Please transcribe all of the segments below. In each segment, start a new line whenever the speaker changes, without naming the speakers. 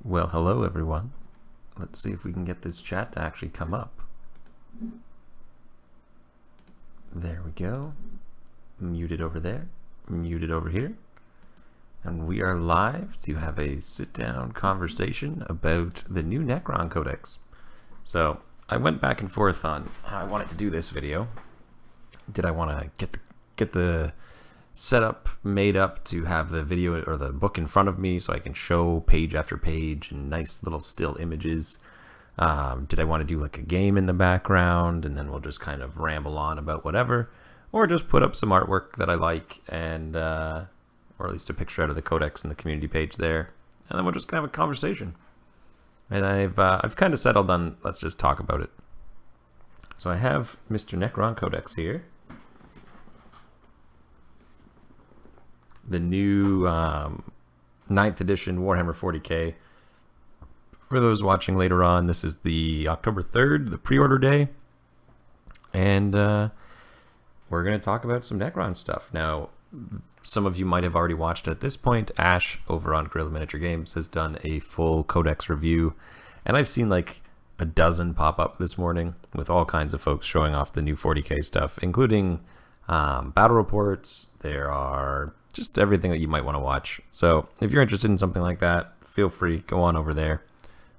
Well, hello everyone. Let's see if we can get this chat to actually come up. There we go. Muted over there, muted over here. And we are live to have a sit-down conversation about the new Necron Codex. So, I went back and forth on how I wanted to do this video. Did I want to get the setup made up to have the video or the book in front of me so I can show page after page and nice little still images? Did I want to do like a game in the background and then we'll just kind of ramble on about whatever, or just put up some artwork that I like and or at least a picture out of the codex in the community page there, and then we'll just kind of have a conversation. And I've kind of settled on let's just talk about it. So I have Mr. Necron Codex here. The new 9th edition Warhammer 40k. For those watching later on, this is the October 3rd, the pre-order day. And we're going to talk about some Necron stuff. Now, some of you might have already watched it at this point. Ash, over on Guerrilla Miniature Games, has done a full Codex review. And I've seen like a dozen pop up this morning with all kinds of folks showing off the new 40k stuff, including battle reports. There are just everything that you might want to watch. So if you're interested in something like that, feel free, go on over there,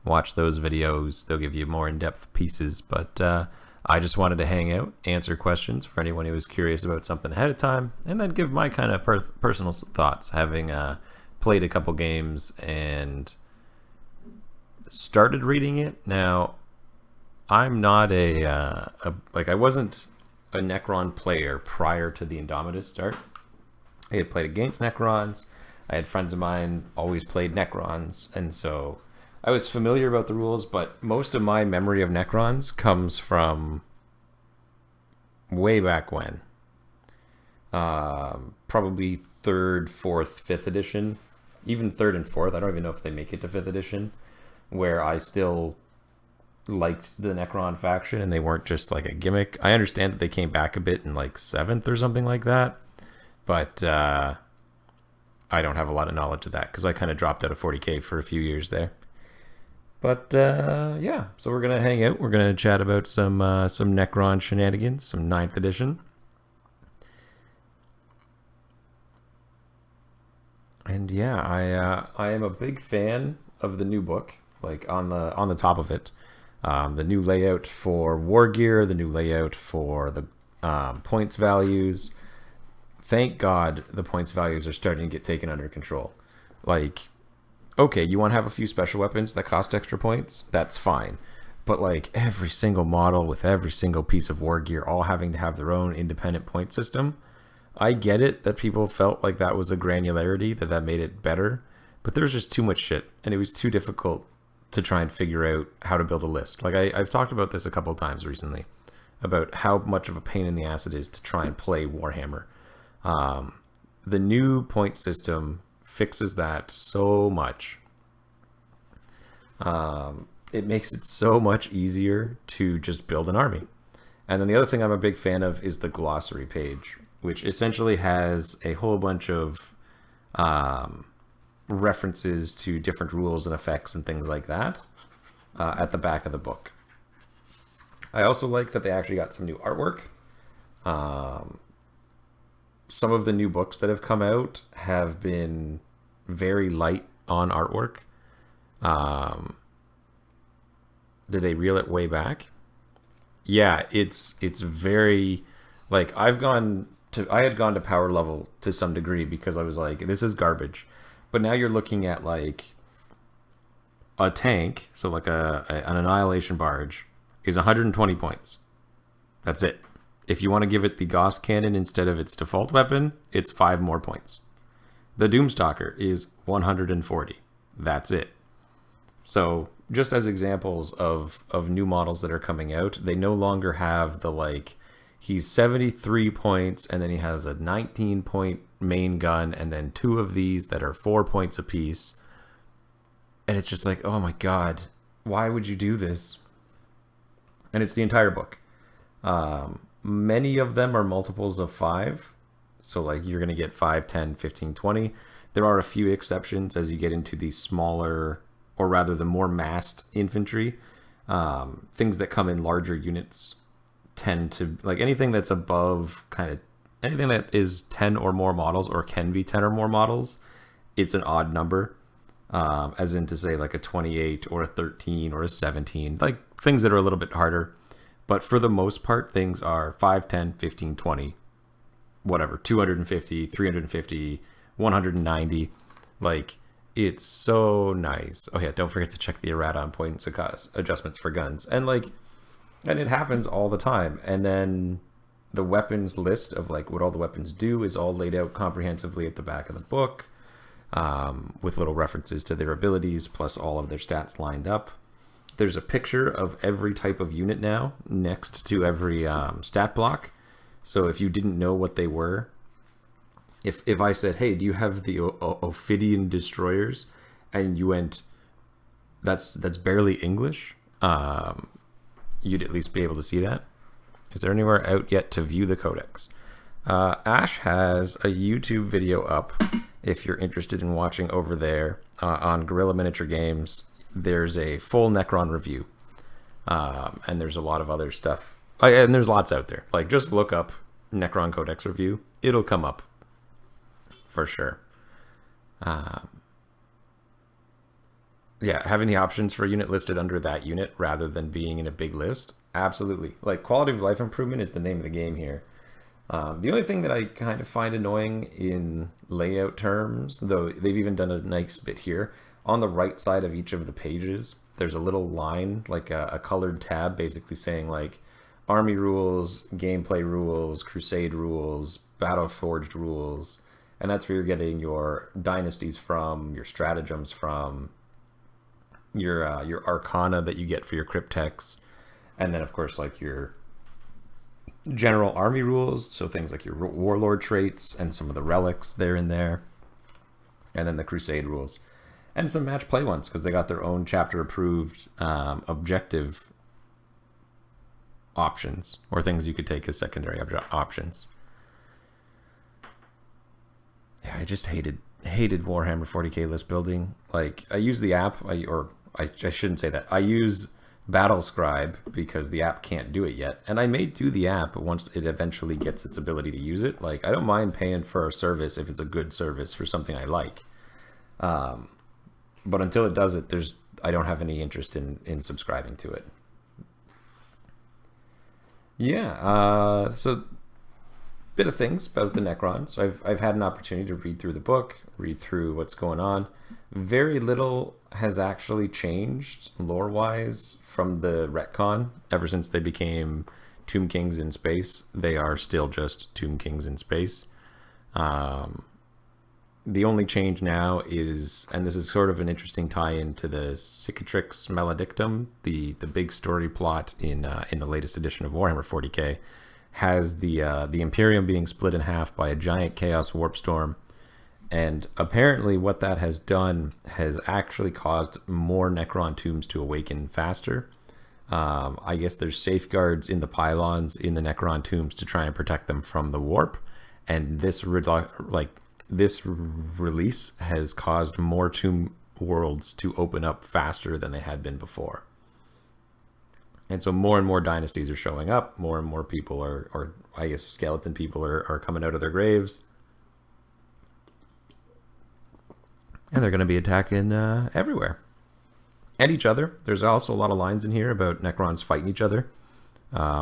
watch those videos. They'll give you more in-depth pieces. But I just wanted to hang out, answer questions for anyone who was curious about something ahead of time, and then give my kind of personal thoughts, having played a couple games and started reading it. Now, I'm not I wasn't a Necron player prior to the Indomitus start. I had played against Necrons. I had friends of mine always played Necrons, and so I was familiar about the rules, but most of my memory of Necrons comes from way back when. Probably 3rd, 4th, 5th edition. Even 3rd and 4th. I don't even know if they make it to 5th edition, where I still liked the Necron faction and they weren't just like a gimmick. I understand that they came back a bit in like 7th or something like that. But I don't have a lot of knowledge of that because I kind of dropped out of 40k for a few years there. But yeah, so we're gonna hang out. We're gonna chat about some Necron shenanigans, some 9th edition, and yeah, I am a big fan of the new book. Like on the top of it, the new layout for war gear, the new layout for the points values. Thank God the points values are starting to get taken under control. Like, okay, you want to have a few special weapons that cost extra points? That's fine. But like every single model with every single piece of war gear all having to have their own independent point system. I get it that people felt like that was a granularity, that made it better. But there was just too much shit. And it was too difficult to try and figure out how to build a list. Like I've talked about this a couple of times recently. About how much of a pain in the ass it is to try and play Warhammer. The new point system fixes that so much. It makes it so much easier to just build an army. And then the other thing I'm a big fan of is the Glossary Page, which essentially has a whole bunch of references to different rules and effects and things like that at the back of the book. I also like that they actually got some new artwork. Some of the new books that have come out have been very light on artwork. Did they reel it way back? Yeah, it's very like I had gone to power level to some degree because I was like, this is garbage. But now you're looking at like a tank, so like an Annihilation barge is 120 points. That's it. If you want to give it the Gauss cannon instead of its default weapon, it's 5 more points. The Doom Stalker is 140. That's it. So just as examples of new models that are coming out, they no longer have the like, he's 73 points and then he has a 19 point main gun and then 2 of these that are 4 points apiece. And it's just like, oh my God, why would you do this? And it's the entire book. Many of them are multiples of 5. So like you're going to get 5, 10, 15, 20. There are a few exceptions as you get into these smaller or rather the more massed infantry, things that come in larger units tend to, like anything that's above kind of, anything that is 10 or more models or can be 10 or more models, it's an odd number. As in to say like a 28 or a 13 or a 17, like things that are a little bit harder. But for the most part, things are 5, 10, 15, 20, whatever, 250, 350, 190. Like, it's so nice. Oh yeah, don't forget to check the errata on points adjustments for guns. And it happens all the time. And then the weapons list of like what all the weapons do is all laid out comprehensively at the back of the book, with little references to their abilities plus all of their stats lined up. There's a picture of every type of unit now next to every stat block. So if you didn't know what they were, if I said, hey, do you have the Ophidian Destroyers? And you went, that's barely English, you'd at least be able to see that. Is there anywhere out yet to view the codex? Ash has a YouTube video up if you're interested in watching over there on Guerrilla Miniature Games. There's a full Necron review, and there's a lot of other stuff. And there's lots out there. Like, just look up Necron Codex review. It'll come up for sure. Yeah, having the options for a unit listed under that unit rather than being in a big list, absolutely. Like, quality of life improvement is the name of the game here. The only thing that I kind of find annoying in layout terms, though they've even done a nice bit here, on the right side of each of the pages, there's a little line, like a colored tab, basically saying like army rules, gameplay rules, crusade rules, battle forged rules, and that's where you're getting your dynasties from, your stratagems from, your arcana that you get for your cryptex, and then of course like your general army rules, so things like your warlord traits and some of the relics they're in there, and then the crusade rules and some match play ones because they got their own chapter approved objective options or things you could take as secondary options. Yeah, I just hated Warhammer 40k list building. Like, I use the app, I shouldn't say that. I use Battle Scribe because the app can't do it yet, and I may do the app once it eventually gets its ability to use it. Like, I don't mind paying for a service if it's a good service for something I like, but until it does it, I don't have any interest in subscribing to it. Yeah, so bit of things about the Necrons. So I've had an opportunity to read through the book, read through what's going on. Very little has actually changed lore-wise from the retcon ever since they became Tomb Kings in space. They are still just Tomb Kings in space. The only change now is, and this is sort of an interesting tie-in to the Cicatrix Maledictum, the big story plot in the latest edition of Warhammer 40k, has the Imperium being split in half by a giant Chaos Warp Storm. And apparently what that has done has actually caused more Necron tombs to awaken faster. I guess there's safeguards in the pylons in the Necron tombs to try and protect them from the warp. And this release has caused more tomb worlds to open up faster than they had been before. And so more and more dynasties are showing up. More and more people or I guess skeleton people are coming out of their graves. And they're going to be attacking everywhere. And each other. There's also a lot of lines in here about Necrons fighting each other,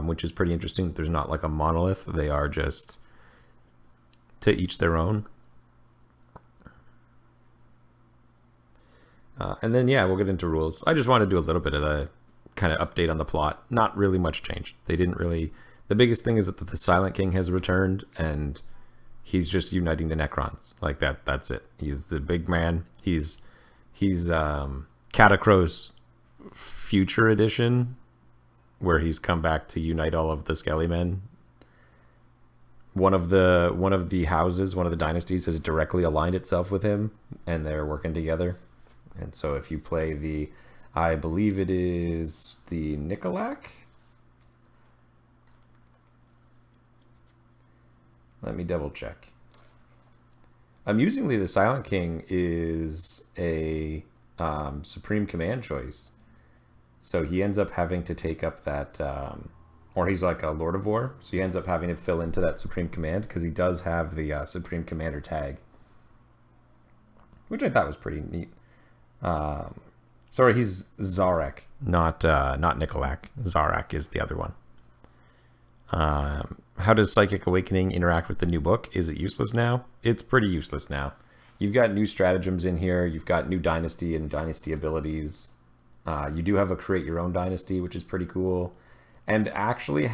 which is pretty interesting. There's not like a monolith. They are just to each their own. And then, yeah, we'll get into rules. I just want to do a little bit of a kind of update on the plot. Not really much changed. They didn't really... The biggest thing is that the Silent King has returned, and he's just uniting the Necrons. Like, that's it. He's the big man. He's Catacrow's Future Edition, where he's come back to unite all of the Skelly Men. One of the houses, one of the dynasties, has directly aligned itself with him, and they're working together. And so if you play I believe it is the Nikolak. Let me double check. Amusingly, the Silent King is a Supreme Command choice. So he ends up having to take up that, or he's like a Lord of War, so he ends up having to fill into that Supreme Command because he does have the Supreme Commander tag, which I thought was pretty neat. Sorry, he's Zarek, not Nikolak. Zarek is the other one. How does Psychic Awakening interact with the new book? Is it useless now? It's pretty useless now. You've got new stratagems in here. You've got new Dynasty and Dynasty abilities. You do have a Create Your Own Dynasty, which is pretty cool. And actually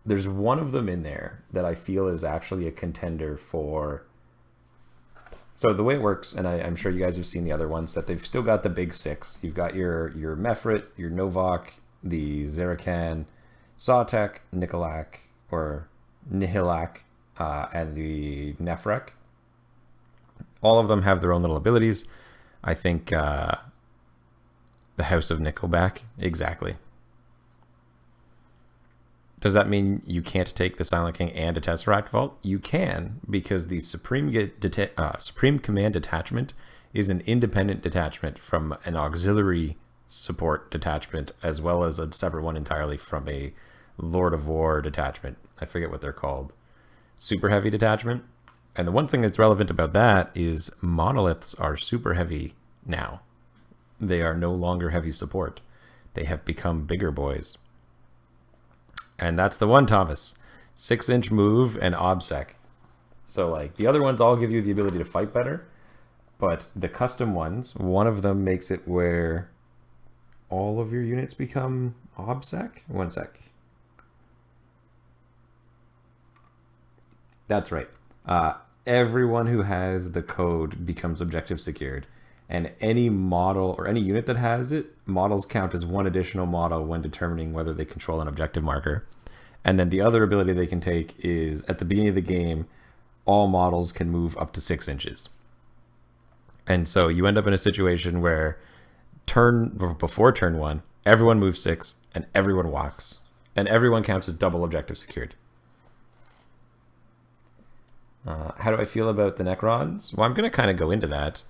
there's one of them in there that I feel is actually a contender for... So the way it works, and I'm sure you guys have seen the other ones, that they've still got the big six. You've got your Mefrit, your Novak, the Zerakan, Sawtek, Nikolak, or Nihilak, and the Nefrek. All of them have their own little abilities. I think the House of Nickelback, exactly. Does that mean you can't take the Silent King and a Tesseract Vault? You can, because the Supreme Command Detachment is an independent detachment from an auxiliary support detachment, as well as a separate one entirely from a Lord of War detachment. I forget what they're called. Super heavy detachment. And the one thing that's relevant about that is monoliths are super heavy now. They are no longer heavy support. They have become bigger boys. And that's the one, Thomas. 6-inch move and obsec. So like the other ones all give you the ability to fight better, but the custom ones, one of them makes it where all of your units become obsec. One sec. That's right. Everyone who has the code becomes objective secured. And any model or any unit that has it, models count as one additional model when determining whether they control an objective marker. And then the other ability they can take is at the beginning of the game, all models can move up to 6 inches. And so you end up in a situation where before turn 1, everyone moves 6 and everyone walks. And everyone counts as double objective secured. How do I feel about the Necrons? Well, I'm going to kind of go into that.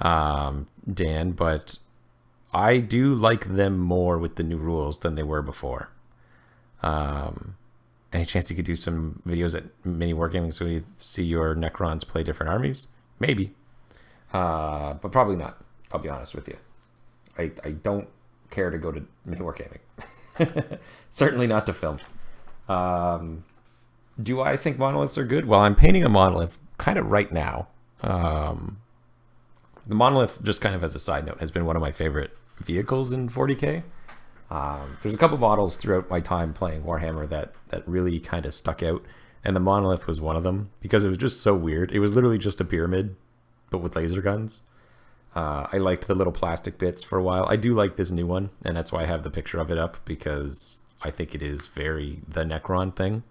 Dan, but I do like them more with the new rules than they were before. Any chance you could do some videos at Mini Wargaming so we see your Necrons play different armies? Maybe. But probably not, I'll be honest with you. I don't care to go to Mini Wargaming. Certainly not to film. Do I think monoliths are good? Well, I'm painting a monolith kind of right now. The monolith, just kind of as a side note, has been one of my favorite vehicles in 40k. There's a couple models throughout my time playing Warhammer that really kind of stuck out, and the monolith was one of them because it was just so weird. It was literally just a pyramid, but with laser guns. I liked the little plastic bits for a while. I do like this new one, and that's why I have the picture of it up, because I think it is very the Necron thing.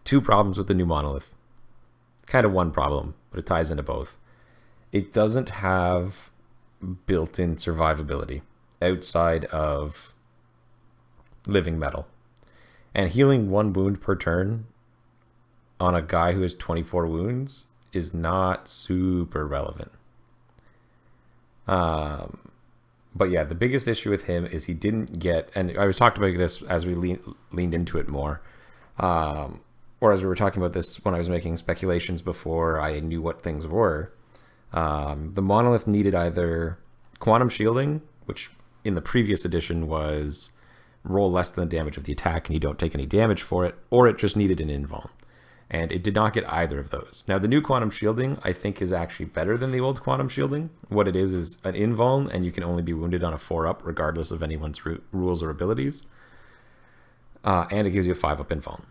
Two problems with the new monolith. Kind of one problem, but it ties into both. It doesn't have built-in survivability outside of living metal. And healing 1 wound per turn on a guy who has 24 wounds is not super relevant. But yeah, the biggest issue with him is he didn't get, and I was talking about this as we leaned into it more, or as we were talking about this when I was making speculations before I knew what things were. The monolith needed either quantum shielding, which in the previous edition was roll less than the damage of the attack and you don't take any damage for it, or it just needed an invuln. And it did not get either of those. Now, the new quantum shielding, I think, is actually better than the old quantum shielding. What it is an invuln, and you can only be wounded on a 4-up, regardless of anyone's rules or abilities. And it gives you a 5-up invuln.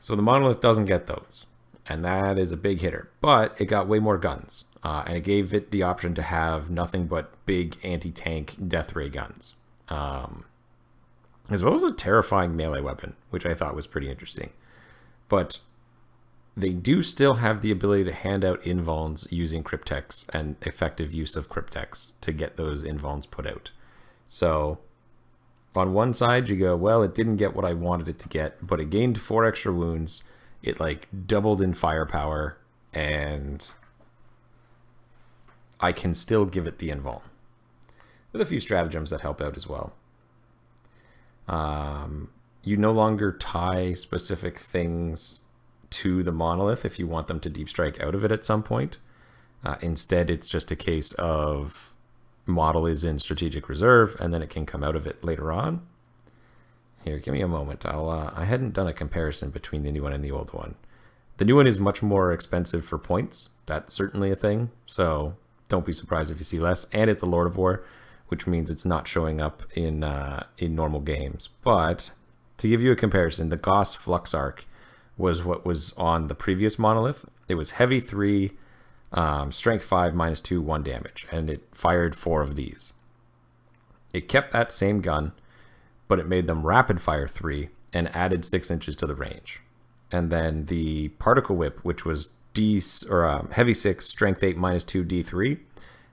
So the monolith doesn't get those. And that is a big hitter. But it got way more guns. And it gave it the option to have nothing but big anti-tank death ray guns. As well as a terrifying melee weapon, which I thought was pretty interesting. But they do still have the ability to hand out invulns using Cryptex and effective use of Cryptex to get those invulns put out. So on one side you go, well, it didn't get what I wanted it to get, but it gained 4 extra wounds. It like doubled in firepower, and I can still give it the invuln. With a few stratagems that help out as well. You no longer tie specific things to the monolith if you want them to deep strike out of it at some point. Instead, it's just a case of model is in strategic reserve, and then it can come out of it later on. Here, give me a moment. I hadn't done a comparison between the new one and the old one. The new one is much more expensive for points. That's certainly a thing, so don't be surprised if you see less. And it's a Lord of War, which means it's not showing up in normal games. But to give you a comparison, the Gauss Flux Arc was what was on the previous monolith. It was heavy 3, strength 5, -2, 1 damage, and it fired 4 of these. It kept that same gun, but it made them rapid fire 3 and added 6 inches to the range. And then the Particle Whip, which was heavy 6, strength 8, -2, D3,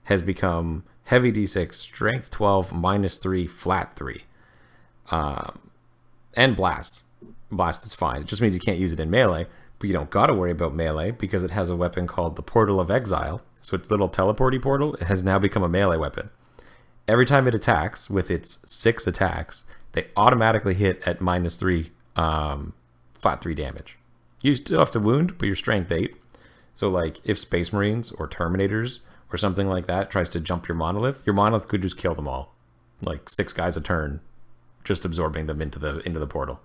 has become heavy D6, strength 12, -3, flat 3. And blast. Blast is fine. It just means you can't use it in melee, but you don't gotta worry about melee because it has a weapon called the Portal of Exile. So its little teleporty portal, it has now become a melee weapon. Every time it attacks with its 6 attacks, they automatically hit at -3 flat 3 damage. You still have to wound, but you're strength 8. So like if Space Marines or Terminators or something like that tries to jump your monolith could just kill them all. Like 6 guys a turn, just absorbing them into the portal.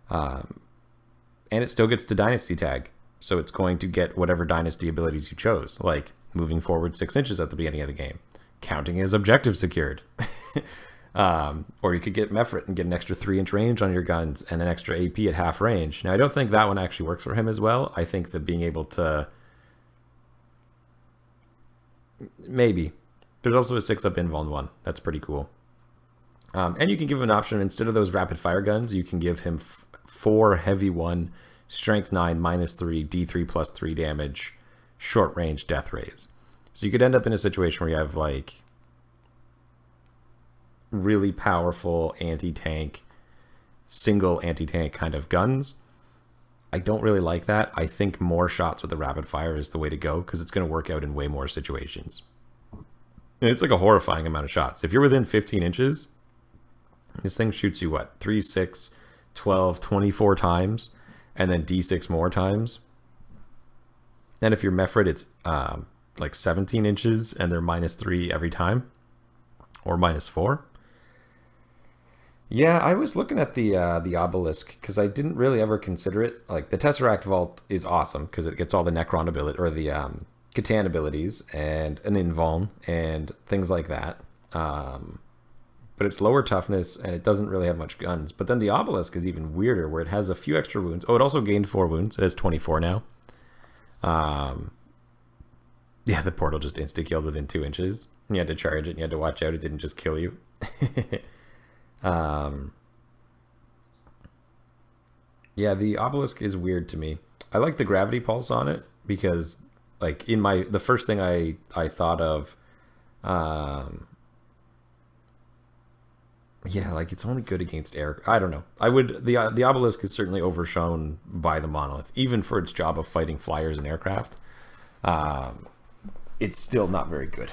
And it still gets the Dynasty tag. So it's going to get whatever Dynasty abilities you chose, like moving forward 6 inches at the beginning of the game, counting as objective secured. Or you could get Mephrit and get an extra 3-inch range on your guns and an extra AP at half range. Now, I don't think that one actually works for him as well. I think that being able to... Maybe. There's also a 6-up invuln one. That's pretty cool. And you can give him an option. Instead of those rapid fire guns, you can give him 4 heavy 1, strength 9, -3, D3 plus 3 damage, short range death rays. So you could end up in a situation where you have like really powerful anti-tank, single anti-tank kind of guns. I don't really like that. I think more shots with the rapid fire is the way to go because it's going to work out in way more situations. And it's like a horrifying amount of shots. If you're within 15 inches, this thing shoots you, what, 3, 6, 12, 24 times, and then D6 more times. And if you're Mephrit, it's like 17 inches, and they're -3 every time, or -4. Yeah, I was looking at the obelisk because I didn't really ever consider it. Like the Tesseract Vault is awesome because it gets all the Necron ability or the Catan abilities and an invuln and things like that. But it's lower toughness and it doesn't really have much guns. But then the obelisk is even weirder where it has a few extra wounds. Oh, it also gained 4 wounds. It has 24 now. Yeah, the portal just insta-killed within 2 inches. You had to charge it and you had to watch out it didn't just kill you. Yeah, the obelisk is weird to me. I like the gravity pulse on it because like the first thing I thought of, yeah, like it's only good against air. I don't know. The obelisk is certainly overshown by the monolith, even for its job of fighting flyers and aircraft. It's still not very good.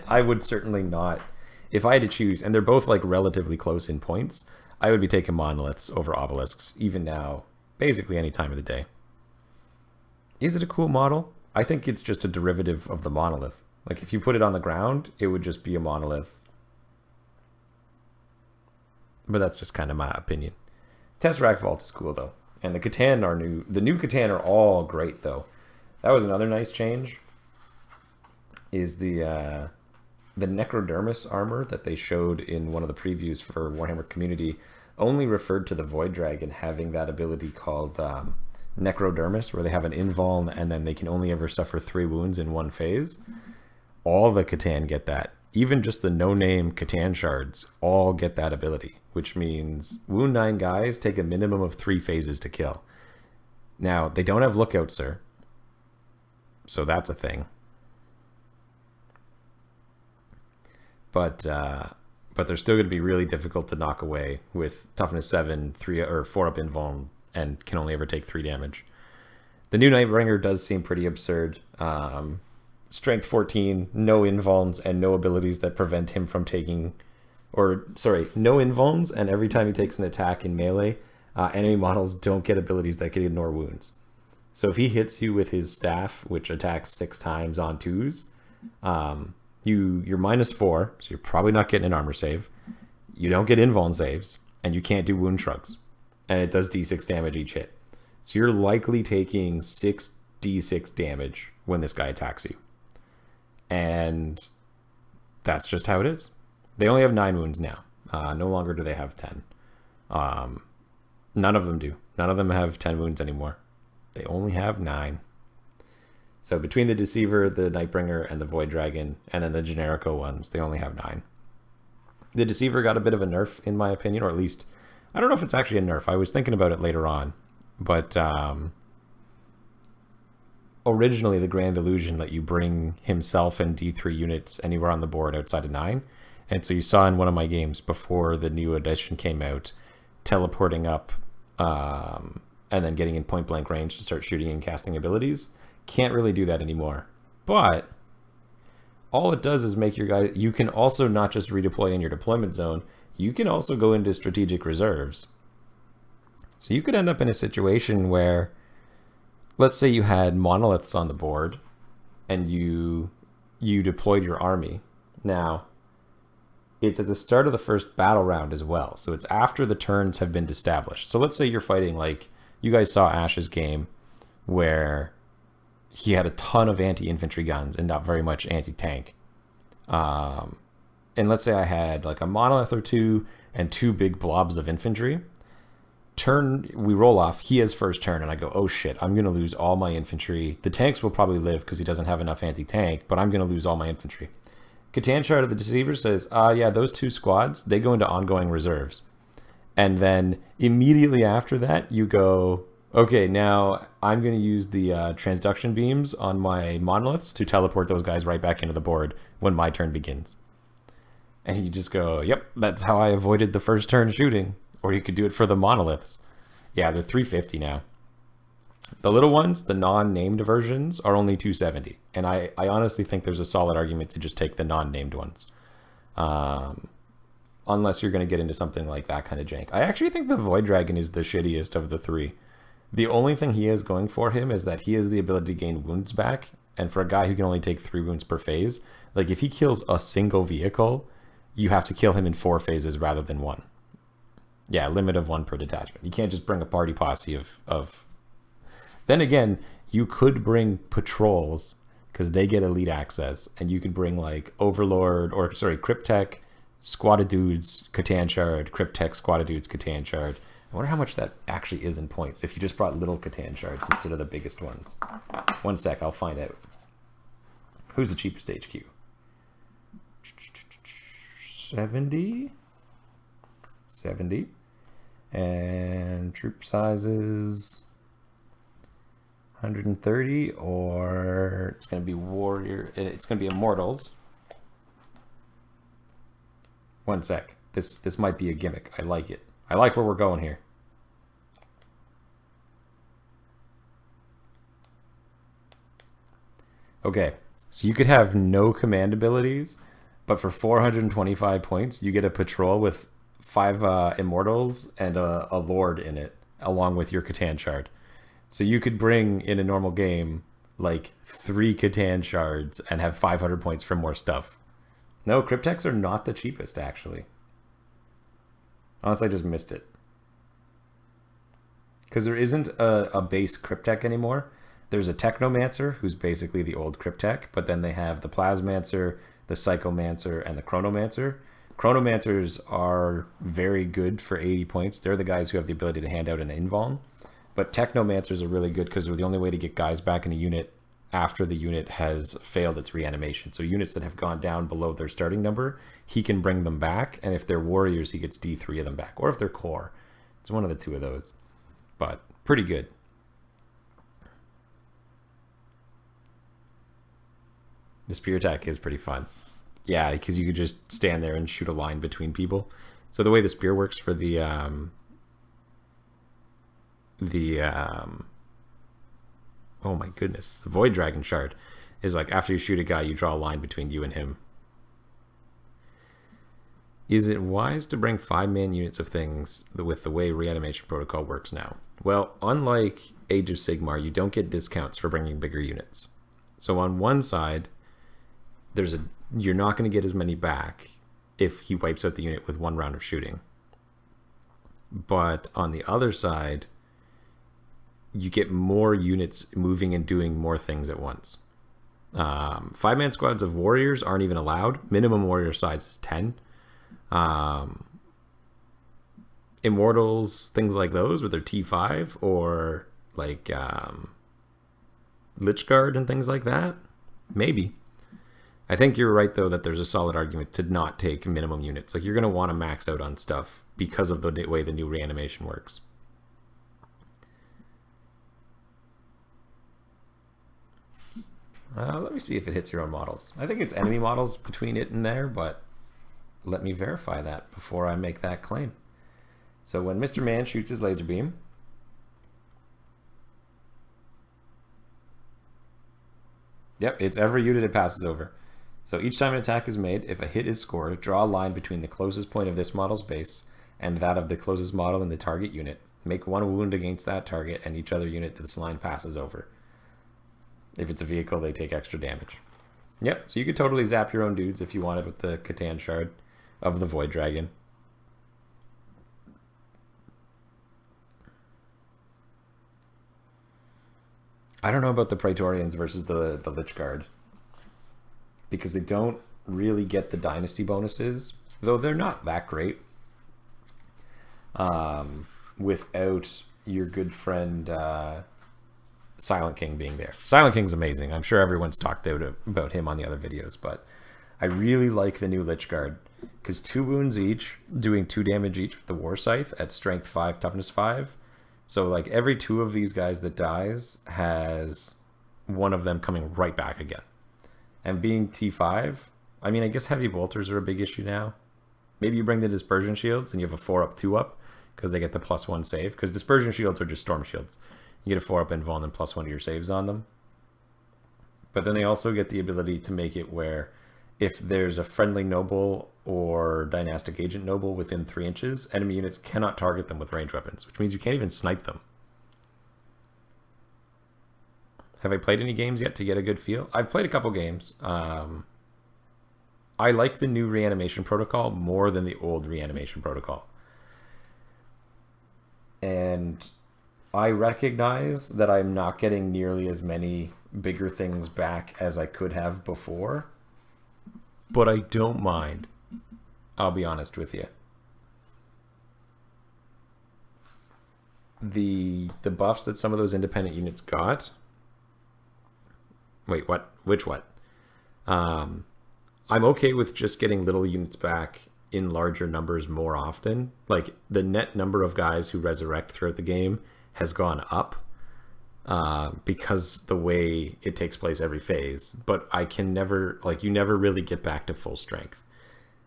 I would certainly not, if I had to choose, and they're both like relatively close in points, I would be taking monoliths over obelisks, even now, basically any time of the day. Is it a cool model? I think it's just a derivative of the monolith. Like if you put it on the ground, it would just be a monolith. But that's just kind of my opinion. Tesseract Vault is cool though. And the Catan are new. The new Catan are all great though. That was another nice change. Is the Necrodermis armor that they showed in one of the previews for Warhammer Community only referred to the Void Dragon having that ability called Necrodermis, where they have an invuln and then they can only ever suffer 3 wounds in one phase. All the Catan get that. Even just the no-name Catan shards all get that ability, which means wound 9 guys take a minimum of 3 phases to kill. Now, they don't have Lookout, sir. So that's a thing. But they're still going to be really difficult to knock away with toughness 7, 3 or 4-up invuln, and can only ever take 3 damage. The new Nightbringer does seem pretty absurd. strength 14, no invulns, and no abilities that prevent him from taking, or sorry, no invulns, and every time he takes an attack in melee, enemy models don't get abilities that can ignore wounds. So if he hits you with his staff, which attacks 6 times on 2s, you're -4, so you're probably not getting an armor save. You don't get invuln saves, and you can't do wound shrugs. And it does d6 damage each hit. So you're likely taking 6d6 damage when this guy attacks you. And that's just how it is. They only have 9 wounds now. No longer do they have 10. None of them do. None of them have 10 wounds anymore. They only have 9. So between the Deceiver, the Nightbringer, and the Void Dragon, and then the Generico ones, they only have 9. The Deceiver got a bit of a nerf, in my opinion, or at least, I don't know if it's actually a nerf. I was thinking about it later on. But originally, the Grand Illusion let you bring himself and D3 units anywhere on the board outside of 9. And so you saw in one of my games before the new edition came out, teleporting up and then getting in point blank range to start shooting and casting abilities. Can't really do that anymore. But all it does is make your guy, you can also not just redeploy in your deployment zone, you can also go into strategic reserves. So you could end up in a situation where, let's say you had monoliths on the board and you deployed your army. Now, it's at the start of the first battle round as well. So it's after the turns have been established. So let's say you're fighting, like, you guys saw Ash's game where he had a ton of anti-infantry guns and not very much anti-tank. And let's say I had like a monolith or 2 and 2 big blobs of infantry. We roll off, he has first turn, and I go, oh shit, I'm going to lose all my infantry. The tanks will probably live because he doesn't have enough anti-tank, but I'm going to lose all my infantry. Catan Shard of the Deceiver says, yeah, those 2 squads, they go into ongoing reserves. And then immediately after that, you go, okay, now I'm going to use the transduction beams on my monoliths to teleport those guys right back into the board when my turn begins. And you just go, yep, that's how I avoided the first turn shooting. Or you could do it for the monoliths. Yeah, they're 350 now. The little ones, the non-named versions, are only 270. And I honestly think there's a solid argument to just take the non-named ones. Unless you're going to get into something like that kind of jank. I actually think the Void Dragon is the shittiest of the 3. The only thing he has going for him is that he has the ability to gain wounds back. And for a guy who can only take 3 wounds per phase, like if he kills a single vehicle, you have to kill him in 4 phases rather than 1. Yeah, limit of 1 per detachment. You can't just bring a party posse of... Then again, you could bring patrols, because they get elite access, and you could bring like Overlord, or sorry, Cryptex, Squad of Dudes, Catan Shard, Cryptex, Squad of Dudes, Catan Shard. I wonder how much that actually is in points if you just brought little Catan Shards instead of the biggest ones. One sec, I'll find out. Who's the cheapest HQ? 70? 70. And troop sizes 130, or it's going to be Warrior. It's going to be Immortals. One sec. This might be a gimmick. I like it. I like where we're going here. Okay, so you could have no command abilities, but for 425 points, you get a patrol with 5 Immortals and a Lord in it, along with your Catan Shard. So you could bring, in a normal game, like 3 Catan Shards and have 500 points for more stuff. No, Cryptex are not the cheapest, actually. Unless I just missed it. Because there isn't a base Cryptex anymore. There's a Technomancer, who's basically the old Cryptex, but then they have the Plasmancer, the Psychomancer, and the Chronomancer. Chronomancers are very good for 80 points. They're the guys who have the ability to hand out an invuln. But Technomancers are really good because they're the only way to get guys back in a unit after the unit has failed its reanimation. So units that have gone down below their starting number, he can bring them back. And if they're warriors, he gets D3 of them back. Or if they're core. It's one of the 2 of those. But pretty good. The spear attack is pretty fun. Yeah, because you could just stand there and shoot a line between people. So the way the spear works for the oh my goodness, the Void Dragon Shard is like after you shoot a guy, you draw a line between you and him. Is it wise to bring 5-man units of things with the way reanimation protocol works now? Well, unlike Age of Sigmar, you don't get discounts for bringing bigger units. So on one side, you're not going to get as many back if he wipes out the unit with 1 round of shooting. But on the other side, you get more units moving and doing more things at once. 5-man squads of warriors aren't even allowed. Minimum warrior size is 10. Immortals, things like those with their T5 or like Lich Guard and things like that, maybe. I think you're right though that there's a solid argument to not take minimum units. Like you're going to want to max out on stuff because of the way the new reanimation works. Let me see if it hits your own models. I think it's enemy models between it and there, but let me verify that before I make that claim. So when Mr. Man shoots his laser beam, yep, it's every unit it passes over. So each time an attack is made, if a hit is scored, draw a line between the closest point of this model's base and that of the closest model in the target unit. Make 1 wound against that target and each other unit this line passes over. If it's a vehicle, they take extra damage. Yep, so you could totally zap your own dudes if you wanted with the Catan Shard of the Void Dragon. I don't know about the Praetorians versus the Lich Guard, because they don't really get the dynasty bonuses, though they're not that great, without your good friend Silent King being there. Silent King's amazing. I'm sure everyone's talked out about him on the other videos, but I really like the new Lich Guard, because 2 wounds each, doing 2 damage each with the War Scythe at strength 5, toughness 5. So like every 2 of these guys that dies has 1 of them coming right back again. And being T5, I mean, I guess heavy bolters are a big issue now. Maybe you bring the dispersion shields and you have a 4-up, 2-up, because they get the +1 save. Because dispersion shields are just storm shields. You get a 4-up invuln and +1 to your saves on them. But then they also get the ability to make it where if there's a friendly noble or dynastic agent noble within 3 inches, enemy units cannot target them with ranged weapons, which means you can't even snipe them. Have I played any games yet to get a good feel? I've played a couple games. I like the new reanimation protocol more than the old reanimation protocol. And I recognize that I'm not getting nearly as many bigger things back as I could have before, but I don't mind. I'll be honest with you. The buffs that some of those independent units got. Wait, what? Which what? I'm okay with just getting little units back in larger numbers more often. Like the net number of guys who resurrect throughout the game has gone up because the way it takes place every phase. But I can never, like, you never really get back to full strength.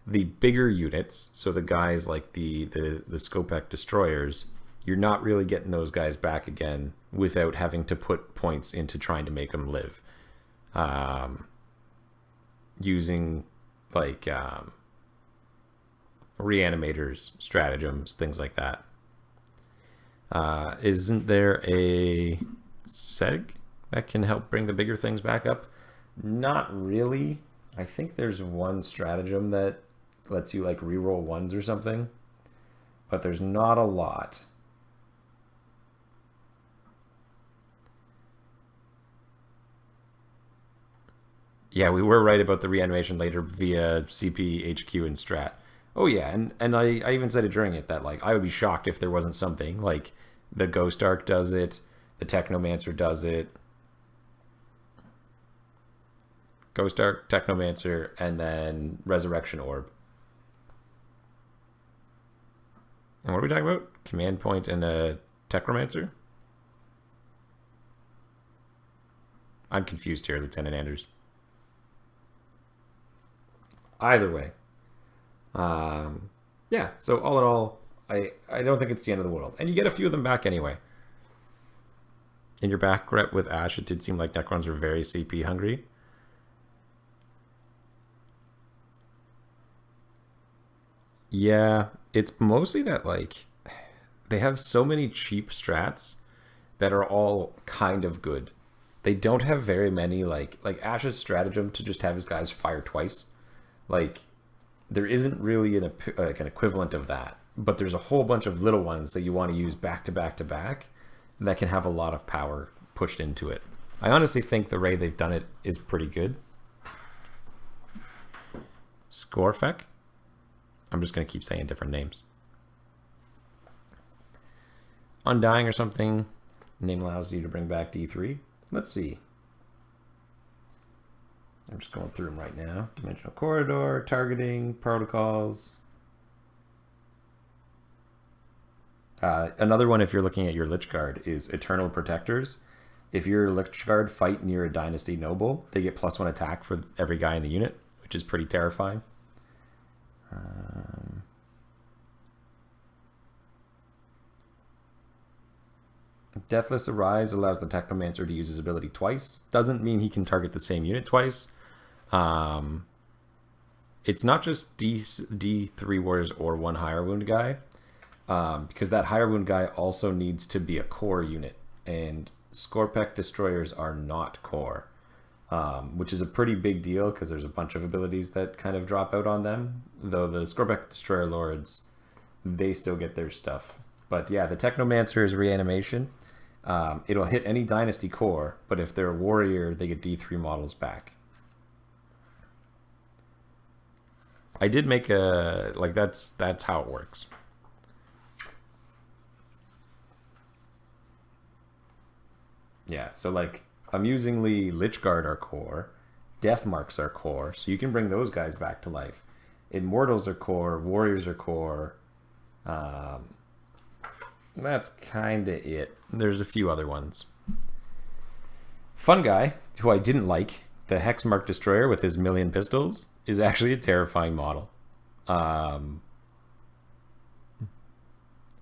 The bigger units, so the guys like the Scopec Destroyers, you're not really getting those guys back again without having to put points into trying to make them live. Using like reanimators, stratagems, things like that. Isn't there a seg that can help bring the bigger things back up? Not really. I think there's one stratagem that lets you like reroll 1s or something, but there's not a lot. Yeah, we were right about the reanimation later via CP, HQ, and Strat. Oh yeah, and I even said it during it that like I would be shocked if there wasn't something like the Ghost Arc does it, the Technomancer does it. Ghost Arc, Technomancer, and then Resurrection Orb. And what are we talking about? Command Point and a Technomancer? I'm confused here, Lieutenant Anders. Either way. Yeah, so all in all, I don't think it's the end of the world. And you get a few of them back anyway. In your back rep with Ash, it did seem like Necrons were very CP hungry. Yeah, it's mostly that, like, they have so many cheap strats that are all kind of good. They don't have very many, like Ash's stratagem to just have his guys fire twice. Like, there isn't really like an equivalent of that. But there's a whole bunch of little ones that you want to use back to back to back that can have a lot of power pushed into it. I honestly think the way they've done it is pretty good. Scorefec? I'm just going to keep saying different names. Undying or something. Name allows you to bring back D3. Let's see. I'm just going through them right now. Dimensional Corridor, Targeting, Protocols. Another one, if you're looking at your Lich Guard, is Eternal Protectors. If your Lich Guard fight near a Dynasty Noble, they get +1 attack for every guy in the unit, which is pretty terrifying. Deathless Arise allows the Technomancer to use his ability twice. Doesn't mean he can target the same unit twice. It's not just D3 Warriors or 1 higher wound guy, because that higher wound guy also needs to be a core unit, and Scorpec Destroyers are not core, which is a pretty big deal because there's a bunch of abilities that kind of drop out on them, though the Scorpec Destroyer Lords, they still get their stuff. But yeah, the Technomancer is Reanimation. It'll hit any Dynasty core, but if they're a warrior, they get D3 models back. I did make a, like, that's how it works. Yeah, so like, amusingly, Lich Guard are core, Death Marks are core, so you can bring those guys back to life. Immortals are core, Warriors are core. That's kind of it. There's a few other ones. Fun guy, who I didn't like, the Hex Mark Destroyer with his 1,000,000 pistols, is actually a terrifying model. So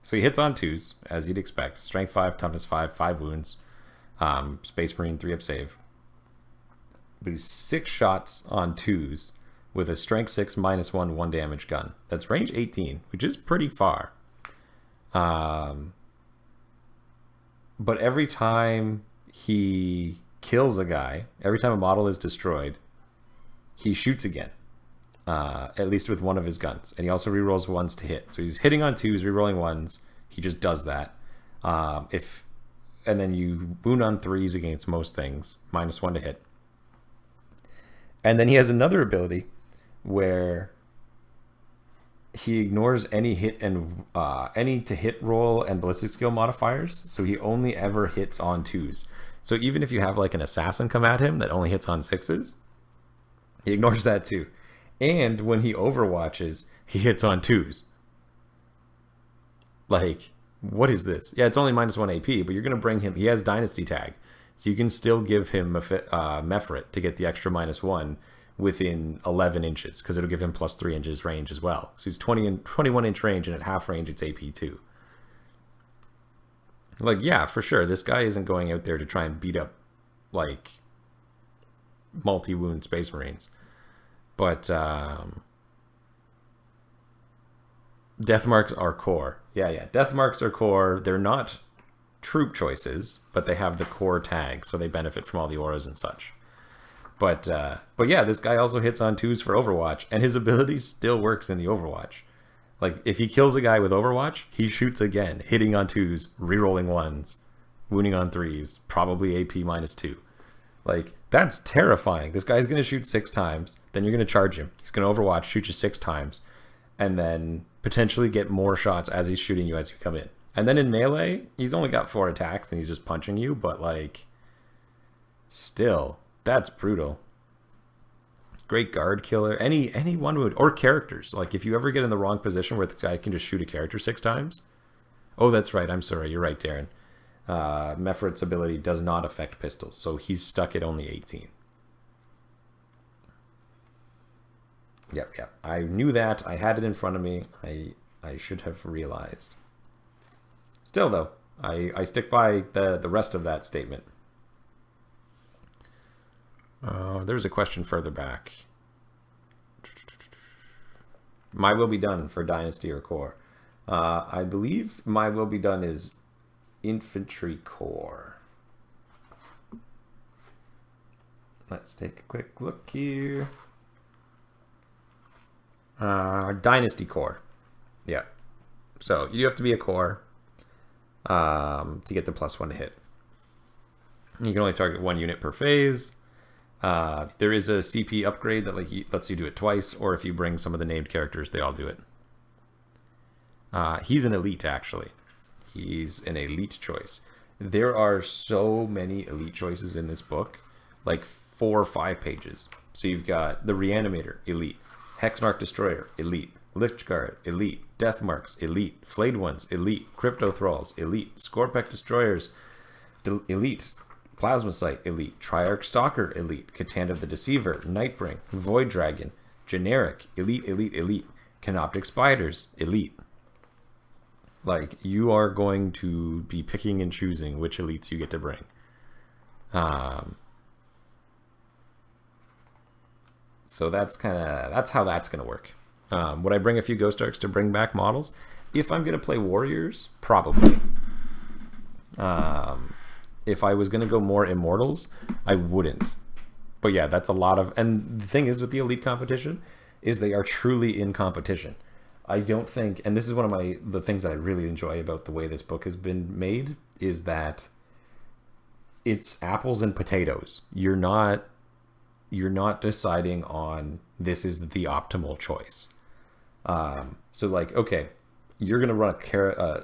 he hits on 2s, as you'd expect. Strength 5, Toughness 5, 5 wounds. Space Marine, 3-up save. But he's 6 shots on 2s with a Strength 6, -1, 1 damage gun. That's range 18, which is pretty far. But every time he kills a guy, every time a model is destroyed, he shoots again. At least with one of his guns. And he also rerolls 1s to hit. So he's hitting on 2s, rerolling 1s. He just does that. And then you wound on 3s against most things, -1 to hit. And then he has another ability where he ignores any hit and any to hit roll and ballistic skill modifiers, so he only ever hits on 2s. So even if you have like an assassin come at him that only hits on 6s, he ignores that too. And when he overwatches, he hits on 2s. Like, what is this? Yeah, it's only -1 AP, but you're going to bring him... He has Dynasty Tag, so you can still give him Mephrit to get the extra -1 within 11 inches, because it'll give him +3 inches range as well. So he's 21 inch range, and at half range, it's AP 2. Like, yeah, for sure, this guy isn't going out there to try and beat up, like, multi-wound Space Marines. But, Death Marks are core. Yeah. Death Marks are core. They're not troop choices, but they have the core tag, so they benefit from all the auras and such. But yeah, this guy also hits on 2s for Overwatch, and his ability still works in the Overwatch. Like, if he kills a guy with Overwatch, he shoots again, hitting on 2s, rerolling 1s, wounding on 3s, probably AP -2. Like, that's terrifying. This guy's going to shoot 6 times, then you're going to charge him. He's going to Overwatch, shoot you 6 times, and then potentially get more shots as he's shooting you as you come in. And then in melee, he's only got 4 attacks and he's just punching you, but like, still, that's brutal. Great guard killer. Any one wound, or characters. Like, if you ever get in the wrong position where this guy can just shoot a character 6 times. Oh, that's right. I'm sorry. You're right, Darren. Mephrit's ability does not affect pistols, so he's stuck at only 18. Yep. I knew that. I had it in front of me. I should have realized. Still, though, I stick by the rest of that statement. There's a question further back. My Will Be Done for Dynasty or Core. I believe My Will Be Done is Infantry Core. Let's take a quick look here. Dynasty Core. Yeah. So you have to be a core to get the +1 to hit. You can only target 1 unit per phase. There is a CP upgrade that lets you do it twice, or if you bring some of the named characters, they all do it. He's an elite, actually. He's an elite choice. There are so many elite choices in this book, like 4 or 5 pages. So you've got the Reanimator, elite. Hex Mark Destroyer, elite. Lich Guard, elite. Death Marks, elite. Flayed Ones, elite. Crypto Thralls, elite. Scorpec Destroyers, elite. Plasma Sight, elite. Triarch Stalker, elite. Catan of the Deceiver, Nightbring, Void Dragon, generic, elite, elite, elite. Canoptic Spiders, elite. Like, you are going to be picking and choosing which elites you get to bring. So that's how that's going to work. Would I bring a few Ghost Arcs to bring back models? If I'm going to play Warriors, probably. If I was going to go more Immortals, I wouldn't. But yeah, that's a lot of... And the thing is with the Elite competition, is they are truly in competition. I don't think... And this is one of the things that I really enjoy about the way this book has been made, is that it's apples and potatoes. You're not deciding on this is the optimal choice. So like, okay, you're going to run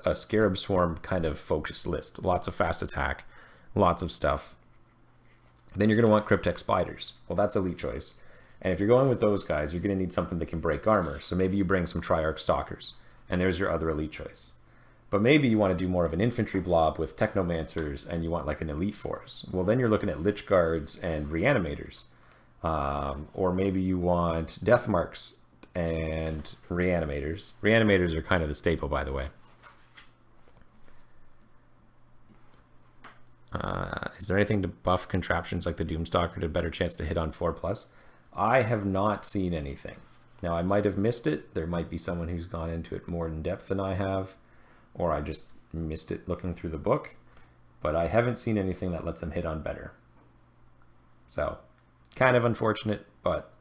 a Scarab Swarm kind of focus list. Lots of fast attack, lots of stuff. Then you're going to want Cryptex Spiders. Well, that's elite choice. And if you're going with those guys, you're going to need something that can break armor. So maybe you bring some Triarch Stalkers, and there's your other elite choice. But maybe you want to do more of an infantry blob with Technomancers, and you want like an elite force. Well, then you're looking at Lich Guards and Reanimators. Or maybe you want Death Marks and Reanimators. Reanimators are kind of the staple, by the way. Is there anything to buff contraptions like the Doom Stalker to a better chance to hit on 4+? I have not seen anything. Now, I might have missed it. There might be someone who's gone into it more in depth than I have, or I just missed it looking through the book. But I haven't seen anything that lets them hit on better. So, kind of unfortunate, but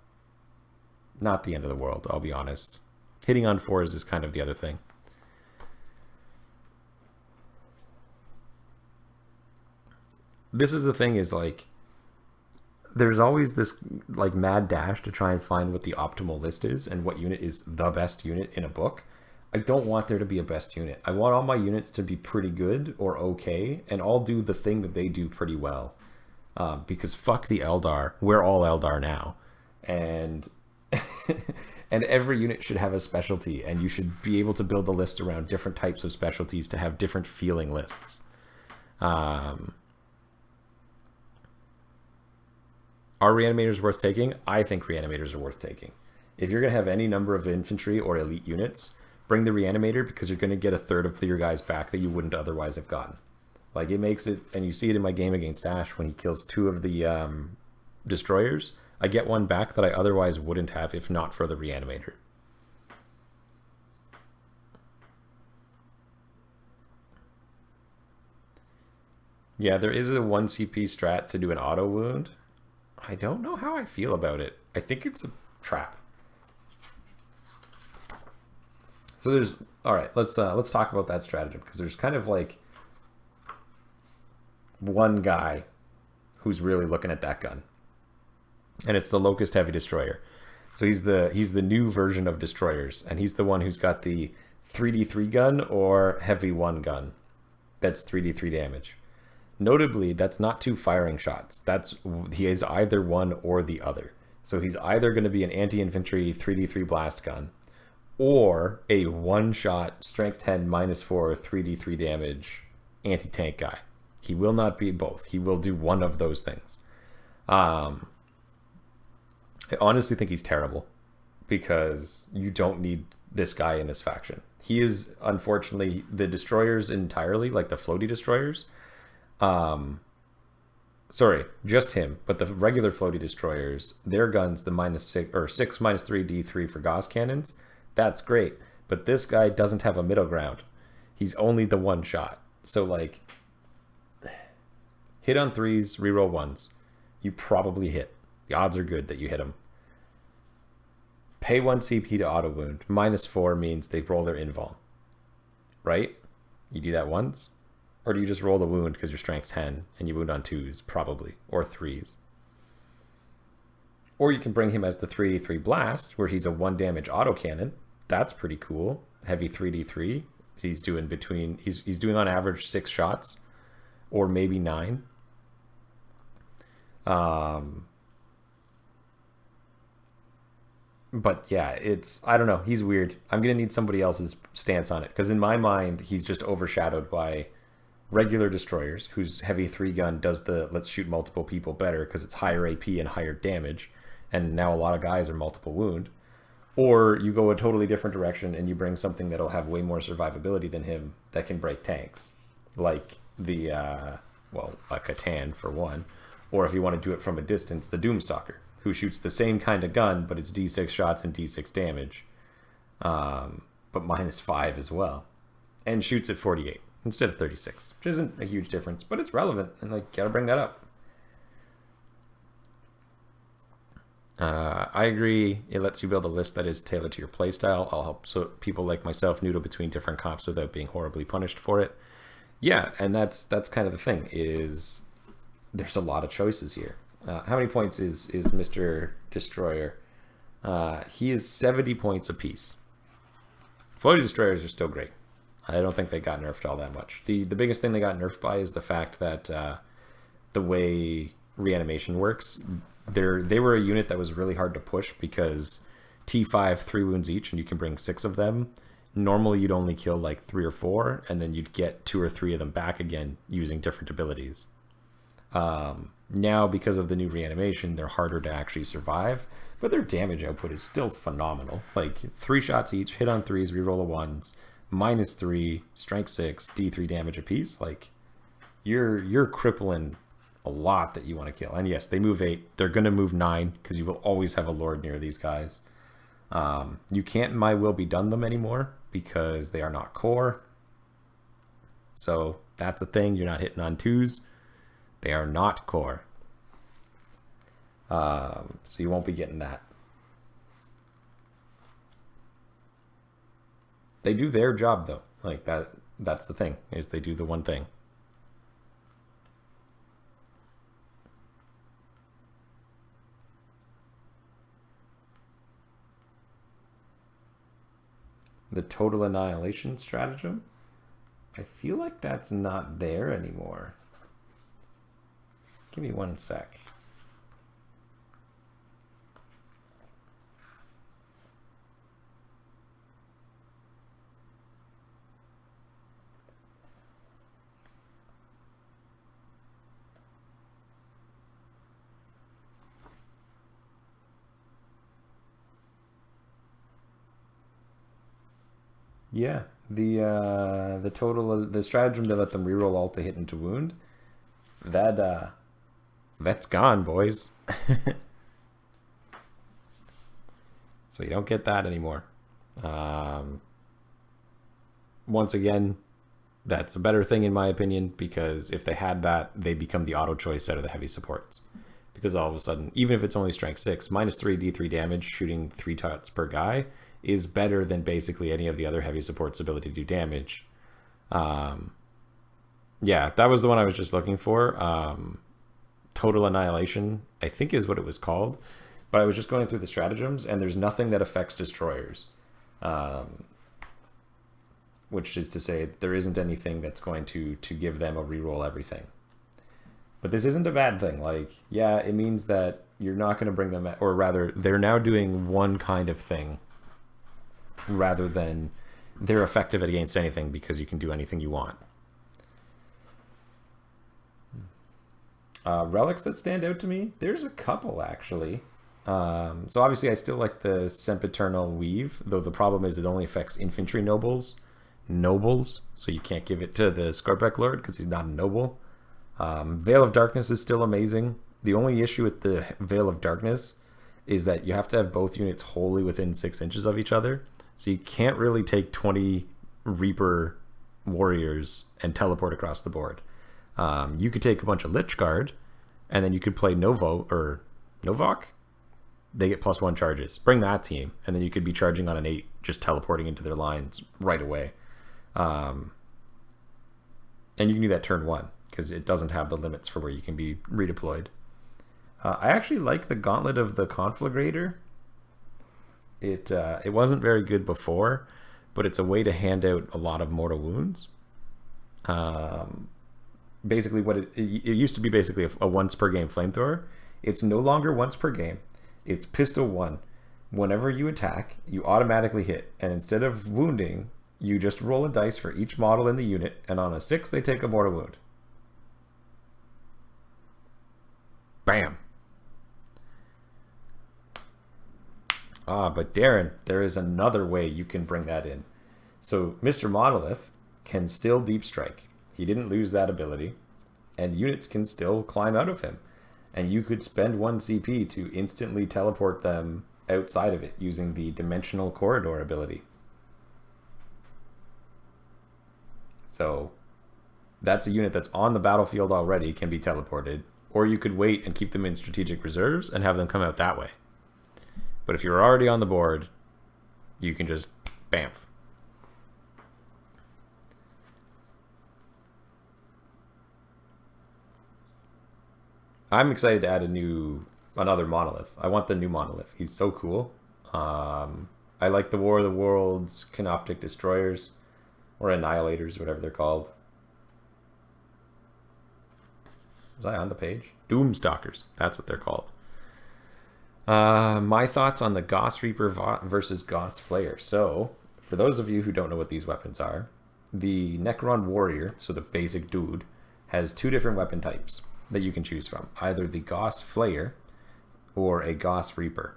not the end of the world, I'll be honest. Hitting on 4s is kind of the other thing. This is the thing, is like, there's always this like mad dash to try and find what the optimal list is and what unit is the best unit in a book. I don't want there to be a best unit. I want all my units to be pretty good or okay, and all do the thing that they do pretty well. Because fuck the Eldar. We're all Eldar now. And and every unit should have a specialty, and you should be able to build a list around different types of specialties to have different feeling lists. Are Reanimators worth taking? I think Reanimators are worth taking. If you're going to have any number of infantry or elite units, bring the Reanimator, because you're going to get a third of your guys back that you wouldn't otherwise have gotten. Like, it makes it, and you see it in my game against Ash when he kills 2 of the destroyers. I get 1 back that I otherwise wouldn't have if not for the Reanimator. Yeah, there is a 1 CP strat to do an auto wound. I don't know how I feel about it. I think it's a trap. So there's, all right, let's talk about that stratagem, because there's kind of like one guy who's really looking at that gun, and it's the Locust Heavy Destroyer. So he's the new version of destroyers, and he's the one who's got the 3d3 gun or heavy 1 gun that's 3d3 damage. Notably, that's not 2 firing shots. He is either one or the other. So he's either going to be an anti-infantry 3d3 blast gun, or a 1-shot strength 10 -4 3d3 damage anti-tank guy. He will not be both. He will do one of those things. I honestly think he's terrible, because you don't need this guy in this faction. He is, unfortunately, the destroyers entirely, like the floaty destroyers. Sorry, just him. But the regular floaty destroyers, their guns, the -6 or 6 -3 D3 for Gauss cannons, That's great. But this guy doesn't have a middle ground. He's only the one shot. So, like, hit on 3s, reroll 1s. You probably hit. The odds are good that you hit him. Pay 1 CP to auto wound. -4 means they roll their invul. Right? You do that once? Or do you just roll the wound because you're strength 10 and you wound on 2s, probably, or 3s? Or you can bring him as the 3d3 blast, where he's a 1 damage autocannon. That's pretty cool. Heavy 3d3. He's doing he's doing on average 6 shots, or maybe 9. But yeah, I don't know. He's weird. I'm going to need somebody else's stance on it. Because in my mind, he's just overshadowed by regular destroyers, whose heavy 3-gun does the let's shoot multiple people better because it's higher AP and higher damage. And now a lot of guys are multiple wound. Or you go a totally different direction and you bring something that'll have way more survivability than him that can break tanks. Like the, a Catan for one. Or if you want to do it from a distance, the Doom Stalker, who shoots the same kind of gun, but it's D6 shots and D6 damage. But -5 as well. And shoots at 48 instead of 36, which isn't a huge difference, but it's relevant, and like, gotta bring that up. I agree. It lets you build a list that is tailored to your playstyle. I'll help people like myself noodle between different comps without being horribly punished for it. Yeah, and that's kind of the thing, is there's a lot of choices here. How many points is Mr. Destroyer? He is 70 points apiece. Floaty Destroyers are still great. I don't think they got nerfed all that much. The biggest thing they got nerfed by is the fact that the way reanimation works, they were a unit that was really hard to push because T5, 3 wounds each, and you can bring 6 of them. Normally you'd only kill like 3 or 4, and then you'd get 2 or 3 of them back again using different abilities. Now, because of the new reanimation, they're harder to actually survive, but their damage output is still phenomenal. Like 3 shots each, hit on 3s, reroll the 1s, -3, strength 6, D3 damage apiece. Like, you're crippling a lot that you want to kill. And yes, they move 8. They're going to move 9 because you will always have a Lord near these guys. You can't My Will Be Done them anymore because they are not core. So that's the thing. You're not hitting on 2s. They are not core. So you won't be getting that. They do their job though. Like that's the thing, is they do the one thing. The total annihilation stratagem? I feel like that's not there anymore. Give me 1 sec. Yeah, the total, the stratagem to let them reroll all to hit into wound, that's gone, boys. So you don't get that anymore. Once again, that's a better thing in my opinion, because if they had that, they become the auto choice out of the heavy supports. Because all of a sudden, even if it's only strength 6, -3 D3 damage, shooting 3 shots per guy, is better than basically any of the other heavy supports' ability to do damage. Yeah, that was the one I was just looking for. Total Annihilation, I think is what it was called. But I was just going through the stratagems, and there's nothing that affects destroyers. Which is to say, there isn't anything that's going to give them a reroll everything. But this isn't a bad thing. Like, yeah, it means that you're not going to bring them, or rather, they're now doing one kind of thing, rather than they're effective against anything because you can do anything you want. Relics that stand out to me, there's a couple actually. So obviously I still like the Sempiternal Weave, though the problem is it only affects infantry nobles, so you can't give it to the Scorpec Lord because he's not a noble. Veil of Darkness is still amazing. The only issue with the Veil of Darkness is that you have to have both units wholly within 6 inches of each other. So you can't really take 20 Reaper warriors and teleport across the board. You could take a bunch of Lich Guard, and then you could play Novok. They get +1 charges. Bring that team, and then you could be charging on an 8, just teleporting into their lines right away. And you can do that turn 1, because it doesn't have the limits for where you can be redeployed. I actually like the Gauntlet of the Conflagrator. It wasn't very good before, but it's a way to hand out a lot of mortal wounds. Basically, what it used to be basically a once per game flamethrower. It's no longer once per game. It's pistol 1. Whenever you attack, you automatically hit, and instead of wounding, you just roll a dice for each model in the unit, and on a 6, they take a mortal wound. Bam. But Darren, there is another way you can bring that in. So Mr. Monolith can still deep strike. He didn't lose that ability, and units can still climb out of him. And you could spend 1 CP to instantly teleport them outside of it using the Dimensional Corridor ability. So that's a unit that's on the battlefield already, can be teleported, or you could wait and keep them in strategic reserves and have them come out that way. But if you're already on the board, you can just bamf. I'm excited to add another monolith. I want the new monolith. He's so cool. I like the War of the Worlds Canoptic Destroyers, or Annihilators, whatever they're called. Was I on the page? Doom Stalkers. That's what they're called. My thoughts on the Gauss Reaper versus Gauss Flayer. So, for those of you who don't know what these weapons are, the Necron Warrior, so the basic dude, has 2 different weapon types that you can choose from. Either the Gauss Flayer or a Gauss Reaper.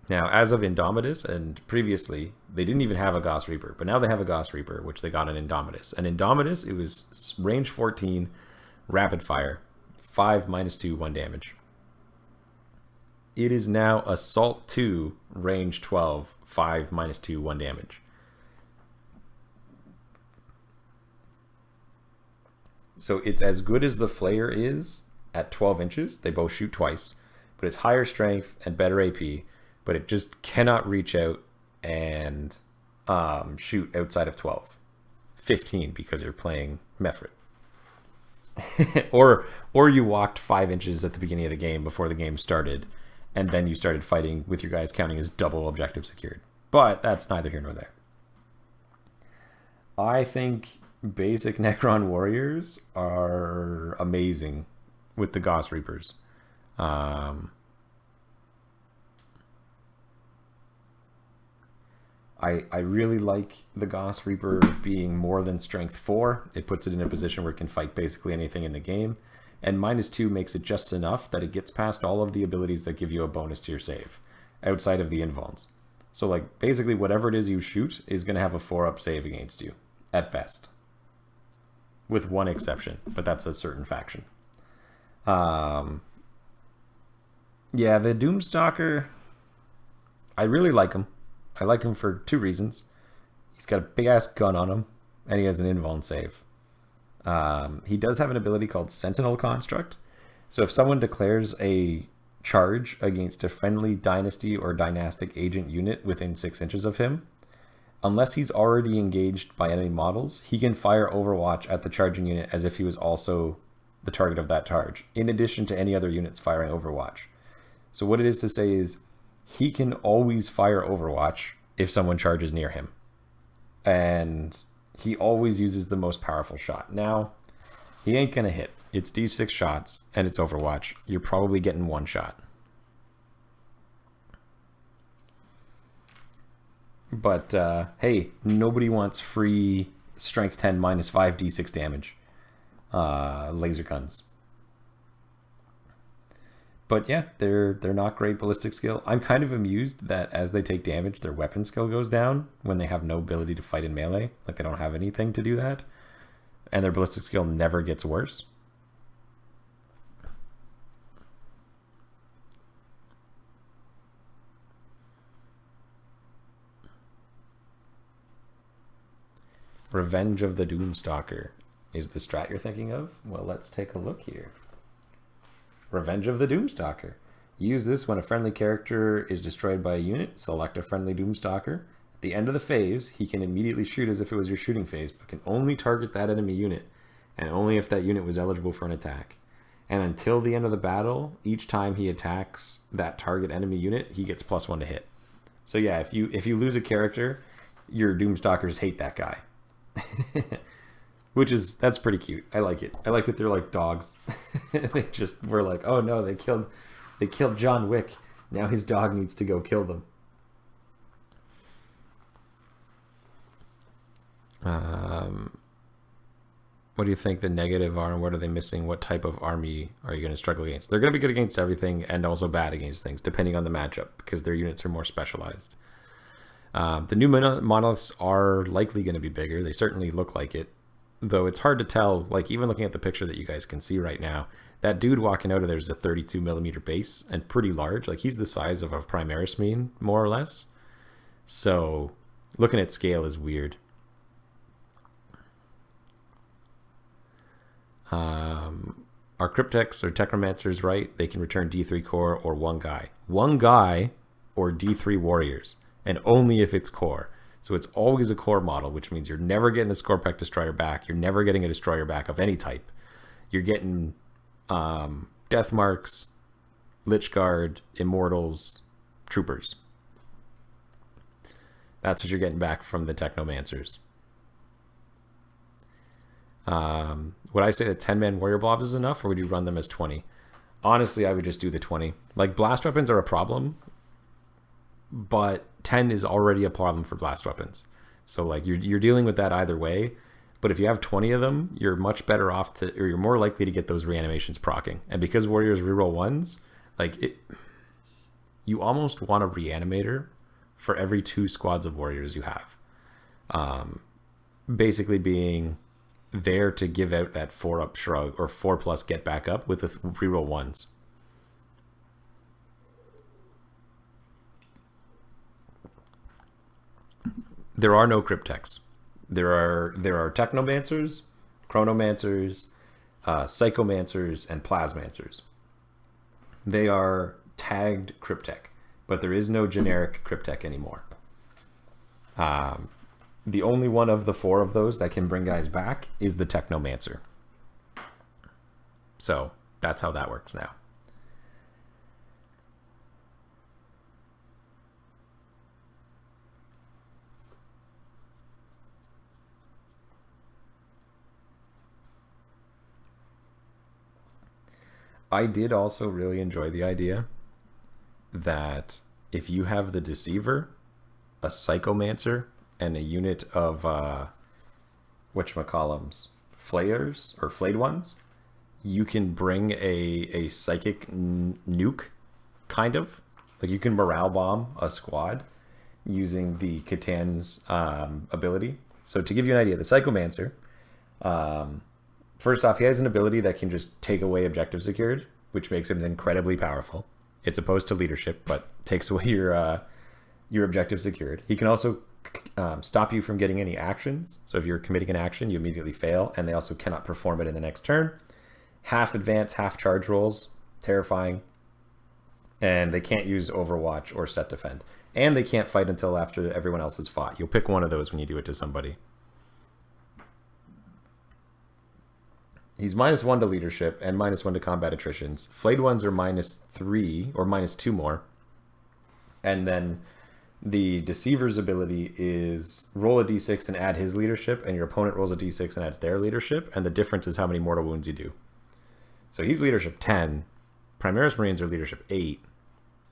Now, as of Indomitus, and previously, they didn't even have a Gauss Reaper, but now they have a Gauss Reaper, which they got in Indomitus. And Indomitus, it was range 14, rapid fire, 5 -2, 1 damage. It is now Assault 2, range 12, 5 -2, 1 damage. So it's as good as the Flayer is at 12 inches. They both shoot twice, but it's higher strength and better AP, but it just cannot reach out and shoot outside of 12. 15 because you're playing Mephrit. or you walked 5 inches at the beginning of the game before the game started, and then you started fighting with your guys counting as double objective secured. But that's neither here nor there. I think basic Necron Warriors are amazing with the Gauss Reapers. I really like the Gauss Reaper being more than strength 4. It puts it in a position where it can fight basically anything in the game. And -2 makes it just enough that it gets past all of the abilities that give you a bonus to your save, outside of the invulns. So like basically whatever it is you shoot is going to have a 4-up save against you, at best. With one exception, but that's a certain faction. Yeah, the Doom Stalker, I really like him. I like him for 2 reasons. He's got a big-ass gun on him, and he has an invuln save. He does have an ability called Sentinel Construct. So if someone declares a charge against a friendly dynasty or dynastic agent unit within 6 inches of him, unless he's already engaged by enemy models, he can fire Overwatch at the charging unit as if he was also the target of that charge, in addition to any other units firing Overwatch. So what it is to say is, he can always fire Overwatch if someone charges near him. And he always uses the most powerful shot. Now, he ain't gonna hit. It's D6 shots, and it's Overwatch. You're probably getting 1 shot. But, hey, nobody wants free strength 10 -5 D6 damage laser guns. But yeah, they're not great ballistic skill. I'm kind of amused that as they take damage, their weapon skill goes down when they have no ability to fight in melee. Like they don't have anything to do that. And their ballistic skill never gets worse. Revenge of the Doom Stalker is the strat you're thinking of? Well, let's take a look here. Revenge of the Doom Stalker. Use this when a friendly character is destroyed by a unit. Select a friendly Doom Stalker. At the end of the phase, he can immediately shoot as if it was your shooting phase, but can only target that enemy unit, and only if that unit was eligible for an attack. And until the end of the battle, each time he attacks that target enemy unit, he gets +1 to hit. So yeah, if you lose a character, your Doom Stalkers hate that guy. That's pretty cute. I like it. I like that they're like dogs. They just were like, oh no, they killed John Wick. Now his dog needs to go kill them. What do you think the negative are, and what are they missing? What type of army are you going to struggle against? They're going to be good against everything and also bad against things, depending on the matchup, because their units are more specialized. The new monoliths are likely going to be bigger. They certainly look like it, though it's hard to tell. Like, even looking at the picture that you guys can see right now, that dude walking out of there is a 32mm base and pretty large. Like, he's the size of a Primaris Marine, more or less. So looking at scale is weird. Are Cryptex or Technomancers right? They can return D3 core or one guy. One guy or D3 warriors, and only if it's core. So it's always a core model, which means you're never getting a Scorpec Destroyer back. You're never getting a Destroyer back of any type. You're getting Death Marks, Lich Guard, Immortals, Troopers. That's what you're getting back from the Technomancers. Would I say that 10-man warrior blobs is enough, or would you run them as 20? Honestly, I would just do the 20. Like, blast weapons are a problem, but 10 is already a problem for blast weapons. So, like, you're dealing with that either way. But if you have 20 of them, you're much better off or you're more likely to get those reanimations proccing. And because warriors reroll ones, you almost want a reanimator for every 2 squads of warriors you have. Basically being there to give out that 4-up shrug or 4+ get back up with the reroll ones. There are no Cryptex. There are Technomancers, Chronomancers, Psychomancers, and Plasmancers. They are tagged Cryptek, but there is no generic Cryptek anymore. The only one of the 4 of those that can bring guys back is the Technomancer. So that's how that works now. I did also really enjoy the idea that if you have the Deceiver, a Psychomancer, and a unit of whatchamacallums, flayers or flayed ones, you can bring a psychic nuke, kind of. Like, you can morale bomb a squad using the Catan's ability. So to give you an idea, the Psychomancer, first off, he has an ability that can just take away objective secured, which makes him incredibly powerful. It's opposed to leadership, but takes away your objective secured. He can also stop you from getting any actions. So if you're committing an action, you immediately fail, and they also cannot perform it in the next turn. Half advance, half charge rolls, terrifying. And they can't use Overwatch or set defend. And they can't fight until after everyone else has fought. You'll pick one of those when you do it to somebody. He's -1 to leadership and -1 to combat attritions. Flayed ones are -3 or -2 more. And then the Deceiver's ability is roll a d6 and add his leadership, and your opponent rolls a d6 and adds their leadership, and the difference is how many mortal wounds you do. So he's leadership 10. Primaris Marines are leadership 8.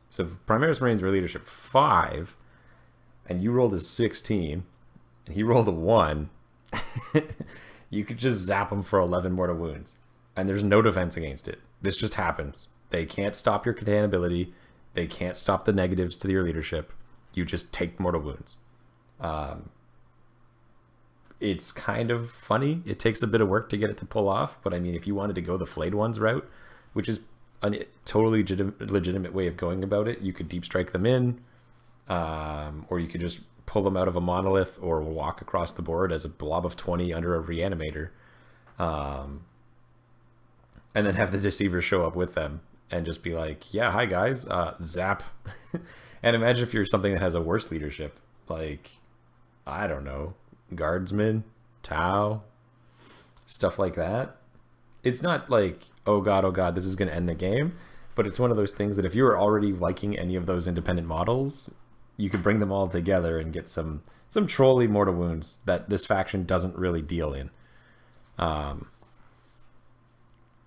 So if Primaris Marines are leadership 5, and you rolled a 16, and he rolled a 1, you could just zap him for 11 mortal wounds. And there's no defense against it. This just happens. They can't stop your Catan ability. They can't stop the negatives to your leadership. You just take mortal wounds. It's kind of funny. It takes a bit of work to get it to pull off, but I mean, if you wanted to go the flayed ones route, which is a totally legitimate way of going about it, you could deep strike them in, or you could just pull them out of a monolith or walk across the board as a blob of 20 under a reanimator. And then have the Deceiver show up with them and just be like, yeah, hi guys, zap. And imagine if you're something that has a worse leadership, like, I don't know, Guardsmen, Tau, stuff like that. It's not like, oh god, this is going to end the game, but it's one of those things that if you were already liking any of those independent models, you could bring them all together and get some trolly mortal wounds that this faction doesn't really deal in.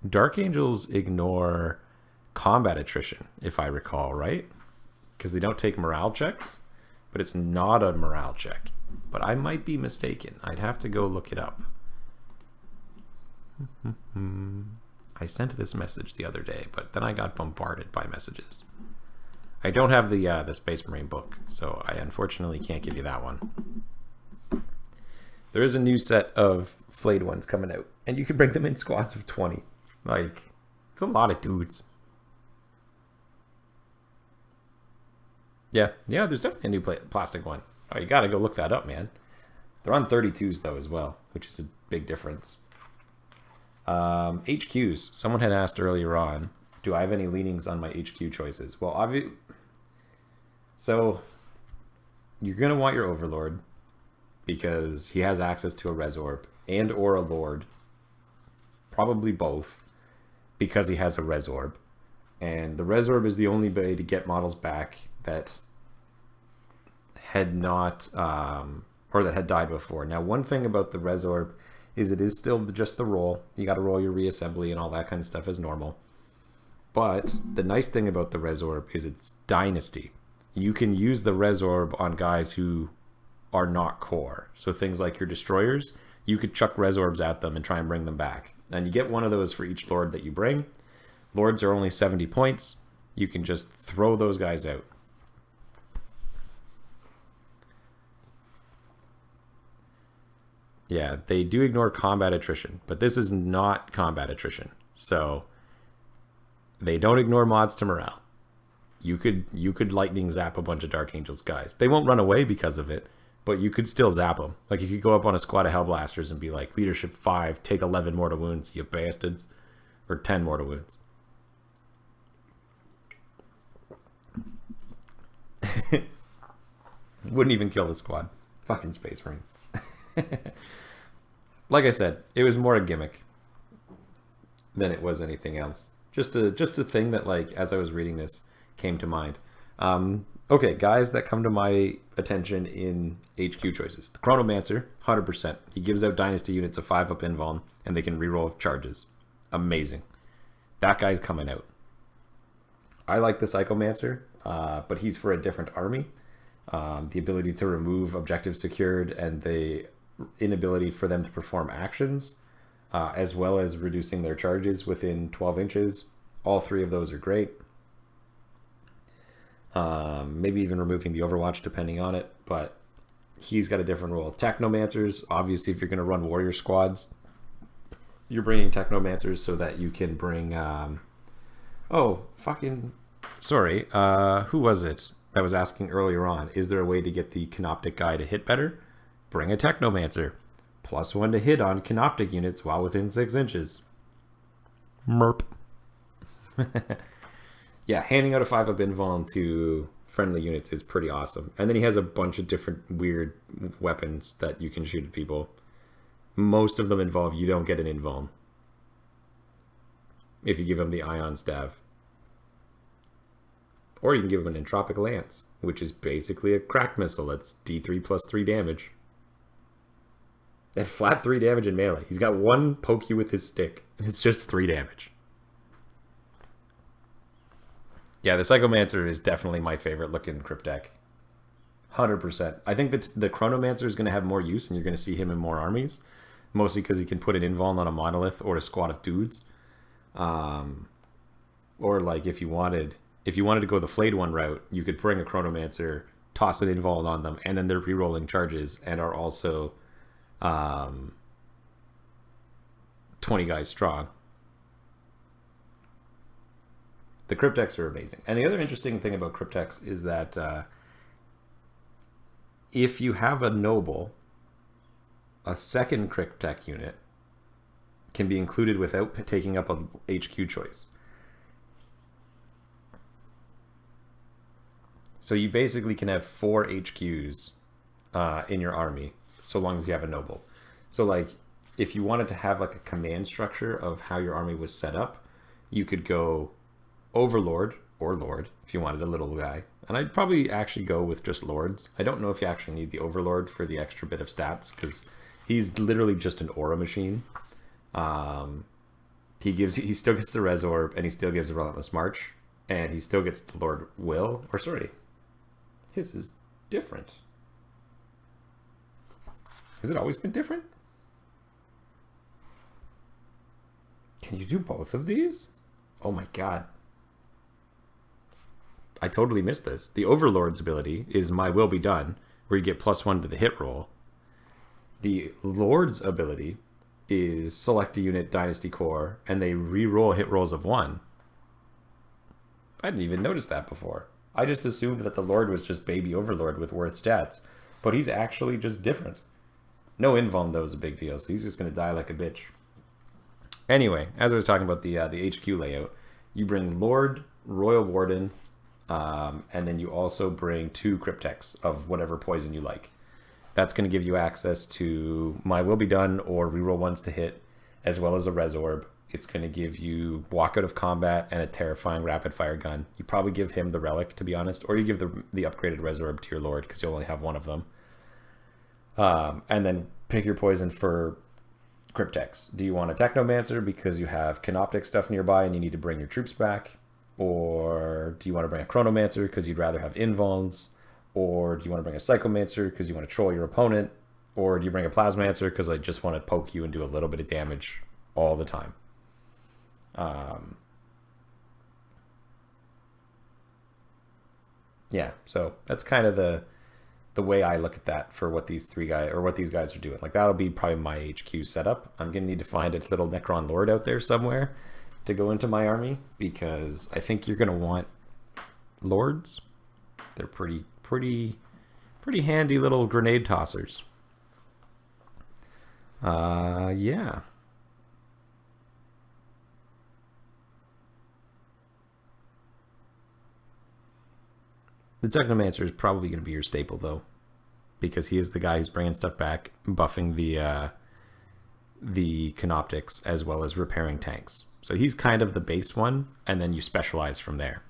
Dark Angels ignore combat attrition, if I recall, right? Because they don't take morale checks, but it's not a morale check. But I might be mistaken. I'd have to go look it up. I sent this message the other day, but then I got bombarded by messages. I don't have the Space Marine book, so I unfortunately can't give you that one. There is a new set of flayed ones coming out, and you can bring them in squads of 20. Like, it's a lot of dudes. Yeah, there's definitely a new plastic one. Oh, you gotta go look that up, man. They're on 32s, though, as well, which is a big difference. HQs. Someone had asked earlier on, do I have any leanings on my HQ choices? Well, obviously, so you're going to want your Overlord because he has access to a Res Orb and or a Lord. Probably both because he has a Res Orb. And the Res Orb is the only way to get models back that had not, or that had died before. Now, one thing about the Res Orb is it is still just the roll. You got to roll your reassembly and all that kind of stuff as normal. But the nice thing about the Res Orb is it's Dynasty. You can use the Res Orb on guys who are not core. So things like your Destroyers, you could chuck Res Orbs at them and try and bring them back. And you get one of those for each Lord that you bring. Lords are only 70 points. You can just throw those guys out. Yeah, they do ignore combat attrition, but this is not combat attrition. So they don't ignore mods to morale. You could lightning zap a bunch of Dark Angels guys. They won't run away because of it, but you could still zap them. Like, you could go up on a squad of Hellblasters and be like, leadership 5, take 11 mortal wounds, you bastards. Or 10 mortal wounds. Wouldn't even kill the squad. Fucking Space Marines. Like I said, it was more a gimmick than it was anything else. Just a thing that, like, as I was reading this, came to mind. Okay, guys that come to my attention in HQ choices. The Chronomancer, 100%. He gives out Dynasty units a 5-up invuln, and they can reroll charges. Amazing. That guy's coming out. I like the Psychomancer, but he's for a different army. The ability to remove objectives secured and the inability for them to perform actions, as well as reducing their charges within 12 inches. All three of those are great. Maybe even removing the Overwatch depending on it, but he's got a different role. Technomancers, obviously if you're going to run warrior squads, you're bringing Technomancers so that you can bring... Sorry, who was it that was asking earlier on, is there a way to get the Canoptic guy to hit better? Bring a Technomancer. +1 to hit on Canoptic units while within 6 inches. Merp. Yeah, handing out a 5-up invuln to friendly units is pretty awesome. And then he has a bunch of different weird weapons that you can shoot at people. Most of them involve you don't get an invuln if you give him the Ion Staff. Or you can give him an Entropic Lance, which is basically a crack missile that's D3 plus 3 damage. At flat 3 damage in melee. He's got 1 poke you with his stick, and it's just 3 damage. Yeah, the Psychomancer is definitely my favorite looking Cryptex. 100%. I think that the Chronomancer is going to have more use, and you're going to see him in more armies. Mostly because he can put an invuln on a monolith or a squad of dudes. Or like if you wanted to go the flayed one route, you could bring a Chronomancer, toss an invuln on them, and then they're re-rolling charges and are also 20 guys strong. The Cryptex are amazing. And the other interesting thing about Cryptex is that if you have a noble, a second Cryptex unit can be included without taking up a HQ choice. So you basically can have 4 HQs in your army, so long as you have a noble. So like, if you wanted to have like a command structure of how your army was set up, you could go Overlord or Lord if you wanted a little guy. And I'd probably actually go with just Lords. I don't know if you actually need the Overlord for the extra bit of stats, because he's literally just an aura machine. He still gets the Res Orb, and he still gives a Relentless March, and he still gets the Lord Will. Or sorry, his is different. Has it always been different? Can you do both of these? Oh my god. I totally missed this. The Overlord's ability is My Will Be Done, where you get +1 to the hit roll. The Lord's ability is select a unit Dynasty Core, and they re-roll hit rolls of 1. I didn't even notice that before. I just assumed that the Lord was just baby Overlord with worth stats, but he's actually just different. No invuln though is a big deal, so he's just going to die like a bitch. Anyway, as I was talking about the HQ layout, you bring Lord, Royal Warden, and then you also bring 2 Cryptex of whatever poison you like. That's going to give you access to My Will Be Done or reroll 1s to hit, as well as a Res Orb. It's going to give you Walk Out of Combat and a terrifying rapid fire gun. You probably give him the Relic, to be honest, or you give the upgraded Res Orb to your Lord, because you'll only have one of them. And then pick your poison for Cryptex. Do you want a Technomancer because you have Canoptic stuff nearby and you need to bring your troops back? Or do you want to bring a Chronomancer because you'd rather have invulns? Or do you want to bring a Psychomancer because you want to troll your opponent? Or do you bring a Plasmancer because I just want to poke you and do a little bit of damage all the time? Yeah, so that's kind of the way I look at that for what these guys are doing. Like, that'll be probably my HQ setup. I'm gonna need to find a little Necron Lord out there somewhere to go into my army, because I think you're gonna want Lords. They're pretty handy little grenade tossers. Yeah. The Technomancer is probably going to be your staple, though, because he is the guy who's bringing stuff back, buffing the Canoptics, as well as repairing tanks. So he's kind of the base one, and then you specialize from there.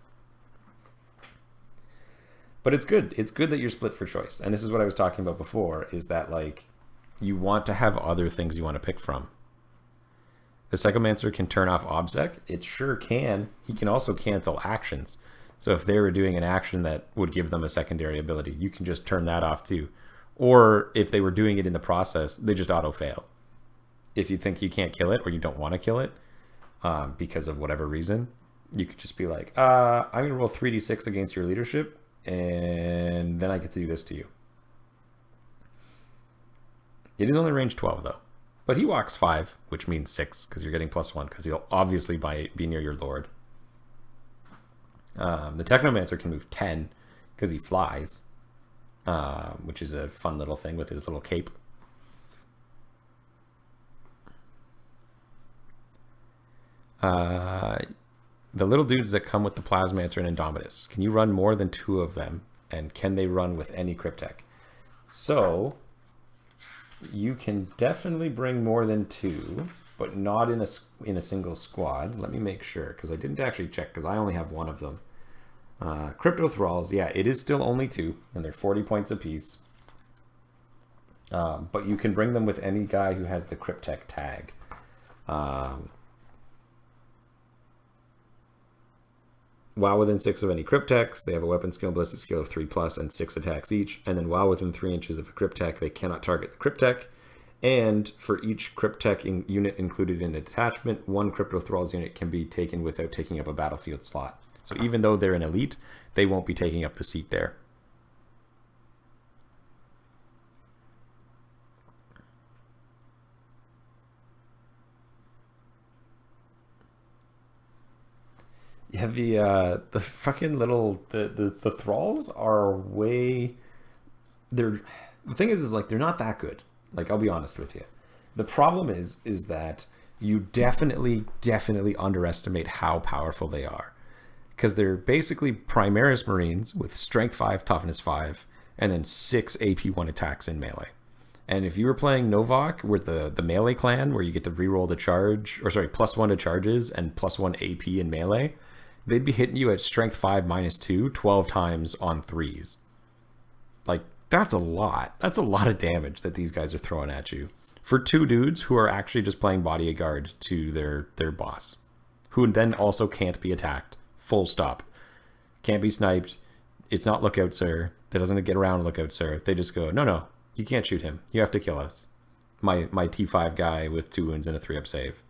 But it's good. It's good that you're split for choice. And this is what I was talking about before, is that, like, you want to have other things you want to pick from. The Psychomancer can turn off OBSEC. It sure can. He can also cancel actions. So if they were doing an action that would give them a secondary ability, you can just turn that off too. Or if they were doing it in the process, they just auto-fail. If you think you can't kill it or you don't want to kill it because of whatever reason, you could just be like, I'm going to roll 3d6 against your leadership, and then I get to do this to you. It is only range 12, though. But he walks 5, which means 6, because you're getting +1, because he'll obviously be near your Lord. The Technomancer can move 10 because he flies, which is a fun little thing with his little cape. The little dudes that come with the Plasmancer and Indomitus, can you run more than 2 of them? And can they run with any Cryptex? So you can definitely bring more than 2, but not in a single squad. Let me make sure, because I didn't actually check, because I only have one of them. Crypto Thralls, yeah, it is still only 2, and they're 40 points apiece. But you can bring them with any guy who has the Cryptex tag. While within 6 of any Cryptex, they have a weapon skill and ballistic skill of 3+, and 6 attacks each. And then while within 3 inches of a Cryptex, they cannot target the Cryptex. And for each Cryptex unit included in a detachment, 1 Crypto Thralls unit can be taken without taking up a battlefield slot. So even though they're an elite, they won't be taking up the seat there. Yeah, the fucking little the thralls are way they're the thing is like they're not that good. Like, I'll be honest with you. The problem is that you definitely underestimate how powerful they are, because they're basically Primaris Marines with Strength 5, Toughness 5, and then 6 AP1 attacks in melee. And if you were playing Novak with the melee clan, where you get to reroll the charge, or sorry, +1 to charges and +1 AP in melee, they'd be hitting you at Strength 5 -2 12 times on 3s. Like, that's a lot. That's a lot of damage that these guys are throwing at you for 2 dudes who are actually just playing bodyguard to their boss, who then also can't be attacked. Full stop. Can't be sniped. It's not Lookout Sir. That doesn't get around Lookout Sir. They just go, no, you can't shoot him. You have to kill us. My T5 guy with 2 wounds and a 3-up save.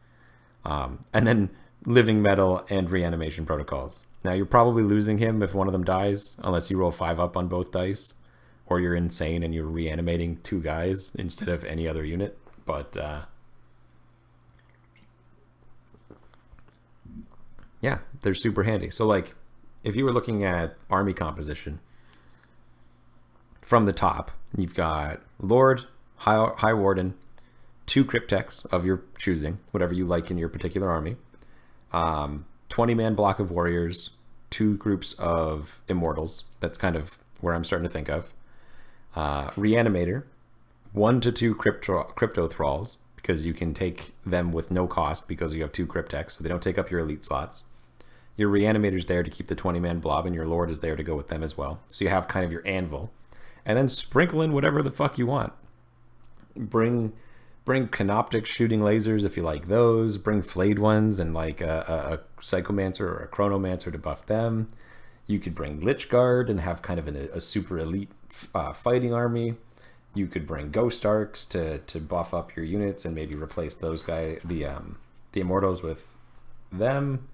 And then Living Metal and Reanimation Protocols. Now, you're probably losing him if one of them dies, unless you roll 5-up on both dice, or you're insane and you're reanimating 2 guys instead of any other unit. But, yeah, they're super handy. So, like, if you were looking at army composition, from the top, you've got Lord, High Warden, 2 Cryptex of your choosing, whatever you like in your particular army, 20-man block of warriors, 2 groups of immortals. That's kind of where I'm starting to think of. Reanimator, 1 to 2 crypto thralls, because you can take them with no cost because you have 2 Cryptex, so they don't take up your elite slots. Your Reanimator's there to keep the 20-man blob, and your Lord is there to go with them as well. So you have kind of your anvil. And then sprinkle in whatever the fuck you want. Bring Canoptic shooting lasers if you like those. Bring flayed ones and like a Psychomancer or a Chronomancer to buff them. You could bring Lich Guard and have kind of a super elite fighting army. You could bring Ghost Arcs to buff up your units and maybe replace those guys, the Immortals, with them.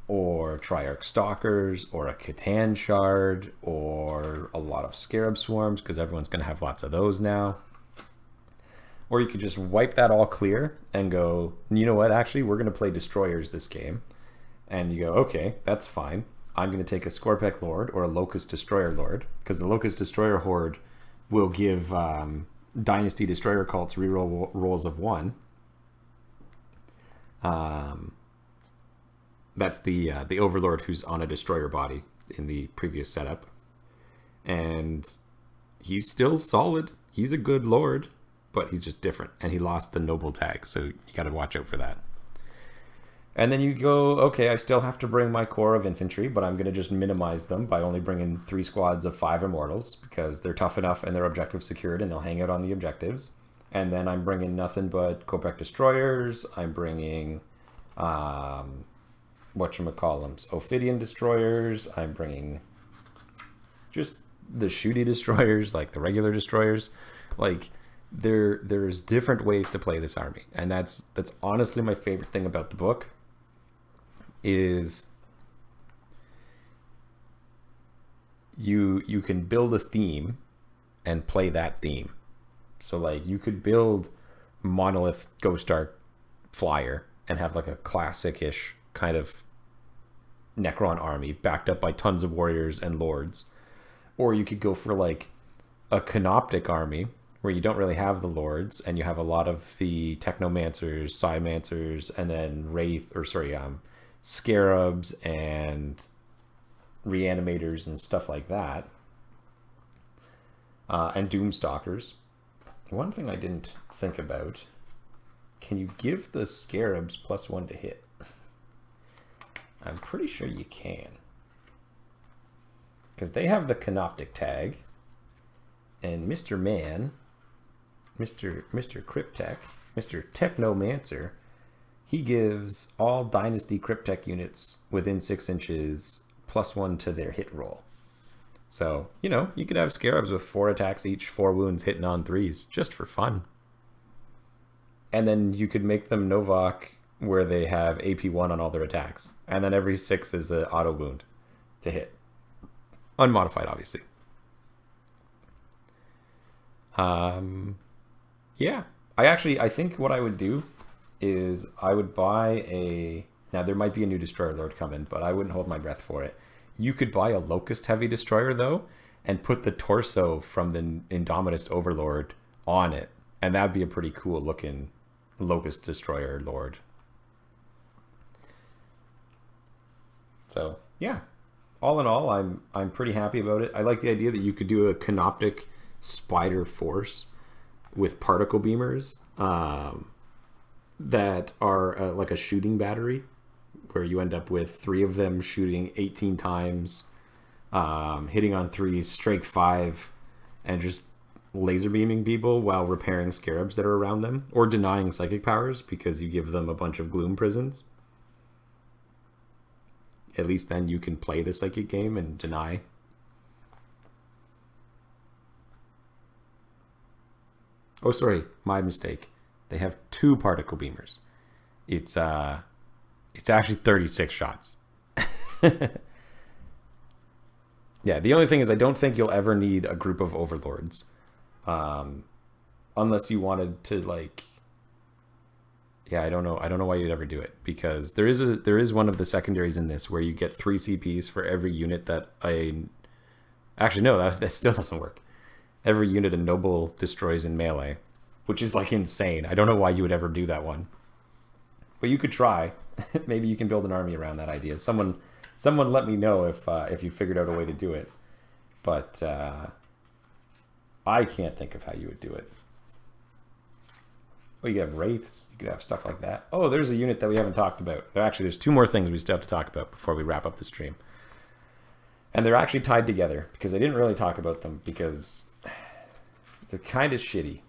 Or Triarch Stalkers, or a Catan Shard, or a lot of Scarab Swarms, because everyone's going to have lots of those now. Or you could just wipe that all clear and go, you know what, actually, we're going to play Destroyers this game. And you go, okay, that's fine. I'm going to take a Scorpec Lord or a Locust Destroyer Lord, because the Locust Destroyer Horde will give Dynasty Destroyer cults reroll rolls of 1. That's the Overlord who's on a Destroyer body in the previous setup. And he's still solid. He's a good Lord, but he's just different. And he lost the Noble tag, so you got to watch out for that. And then you go, okay, I still have to bring my core of infantry, but I'm going to just minimize them by only bringing 3 squads of 5 Immortals, because they're tough enough and their objective secured, and they'll hang out on the objectives. And then I'm bringing nothing but Kopek Destroyers. I'm bringing... whatchamacallums, Ophidian Destroyers. I'm bringing just the shooty Destroyers, like the regular Destroyers. Like, there's different ways to play this army, and that's honestly my favorite thing about the book. Is you can build a theme and play that theme. So like you could build Monolith Ghost Arc Flyer and have like a classic-ish kind of Necron army backed up by tons of warriors and lords. Or you could go for like a Canoptic army where you don't really have the lords and you have a lot of the Technomancers, Psymancers, and then Scarabs and Reanimators and stuff like that. And Doom Stalkers. One thing I didn't think about, can you give the Scarabs +1 to hit? I'm pretty sure you can. Because they have the Canoptic tag. And Mr. Man, Mr. Cryptech, Mr. Technomancer, he gives all Dynasty Cryptech units within 6 inches +1 to their hit roll. So, you know, you could have Scarabs with 4 attacks each, 4 wounds hitting on 3s, just for fun. And then you could make them Novak where they have AP1 on all their attacks. And then every 6 is an auto wound to hit. Unmodified, obviously. Yeah. I think what I would do is I would buy a... Now, there might be a new Destroyer Lord coming, but I wouldn't hold my breath for it. You could buy a Locust Heavy Destroyer, though, and put the torso from the Indominus Overlord on it. And that'd be a pretty cool looking Locust Destroyer Lord. So, yeah. All in all, I'm pretty happy about it. I like the idea that you could do a Canoptic Spider Force with particle beamers that are like a shooting battery, where you end up with 3 of them shooting 18 times, hitting on 3s, strength 5, and just laser beaming people while repairing scarabs that are around them, or denying psychic powers because you give them a bunch of gloom prisons. At least then you can play the psychic game and deny. Oh, sorry, my mistake. They have 2 particle beamers. It's actually 36 shots. Yeah, the only thing is I don't think you'll ever need a group of overlords. Unless you wanted to, like... Yeah, I don't know why you'd ever do it, because there is one of the secondaries in this where you get 3 CPs for every unit that actually no, that still doesn't work. Every unit a noble destroys in melee, which is like insane. I don't know why you would ever do that one, but you could try. Maybe you can build an army around that idea. Someone let me know if you figured out a way to do it, but I can't think of how you would do it. Oh, you could have wraiths. You could have stuff like that. Oh, there's a unit that we haven't talked about. Actually, there's 2 more things we still have to talk about before we wrap up the stream. And they're actually tied together, because I didn't really talk about them, because they're kind of shitty.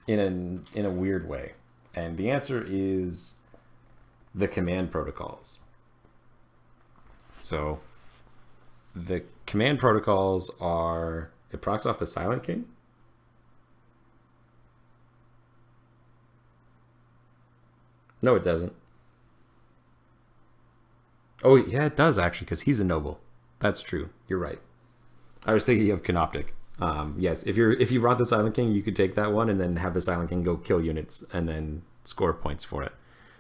In a weird way. And the answer is the command protocols. So, the command protocols are... It procs off the Silent King. No, it doesn't. Oh, yeah, it does, actually, because he's a noble. That's true. You're right. I was thinking of Canoptic. Yes, if you brought the Silent King, you could take that one and then have the Silent King go kill units and then score points for it.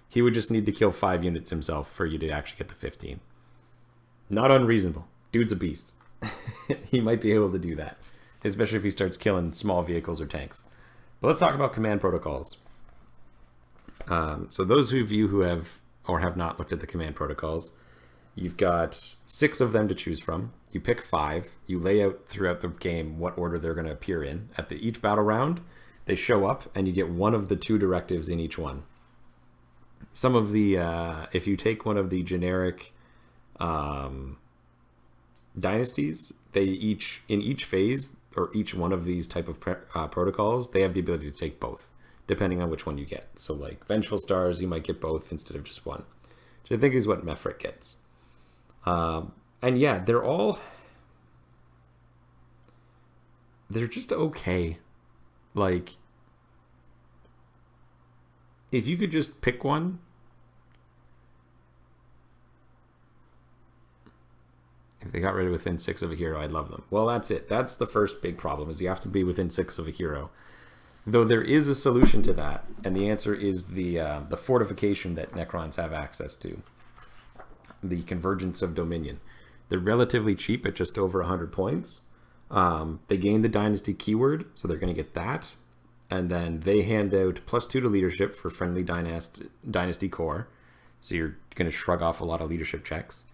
He would just need to kill 5 units himself for you to actually get the 15. Not unreasonable. Dude's a beast. He might be able to do that, especially if he starts killing small vehicles or tanks. But let's talk about command protocols. So those of you who have or have not looked at the command protocols, you've got 6 of them to choose from. You pick 5. You lay out throughout the game what order they're going to appear in. At each battle round, they show up, and you get one of the 2 directives in each one. Some of the, if you take one of the generic dynasties, they each, in each phase, or each one of these type of protocols, they have the ability to take both, depending on which one you get. So like Vengeful Stars, you might get both instead of just one, which I think is what Mefrit gets. And yeah, they're just okay. Like, if you could just pick one, if they got rid of within 6 of a hero, I'd love them. Well, that's it. That's the first big problem, is you have to be within 6 of a hero. Though there is a solution to that, and the answer is the fortification that Necrons have access to. The Convergence of Dominion. They're relatively cheap at just over 100 points. They gain the Dynasty keyword, so they're going to get that. And then they hand out +2 to leadership for friendly Dynasty core. So you're going to shrug off a lot of leadership checks.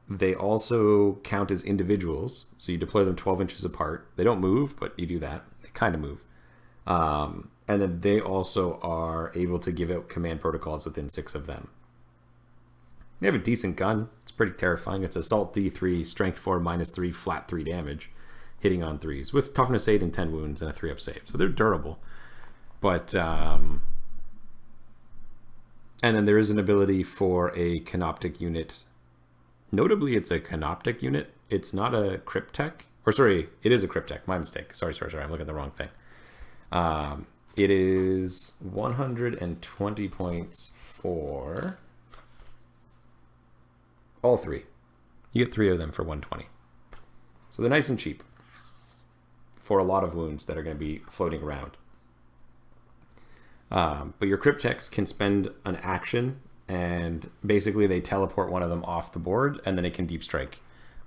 They also count as individuals, so you deploy them 12 inches apart. They don't move, but you do that. They kind of move. And then they also are able to give out command protocols within 6 of them. They have a decent gun. It's pretty terrifying. It's Assault D3, Strength 4, -3, flat 3 damage, hitting on 3s, with Toughness 8 and 10 wounds and a 3-up save. So they're durable. But, and then there is an ability for a Canoptic unit. Notably, it's a Canoptic unit. It's not a Cryptex. Or sorry, it is a Cryptex. My mistake. Sorry. I'm looking at the wrong thing. It is 120 points for all 3. You get 3 of them for 120. So they're nice and cheap for a lot of wounds that are going to be floating around. But your Cryptex can spend an action and basically they teleport one of them off the board, and then it can deep strike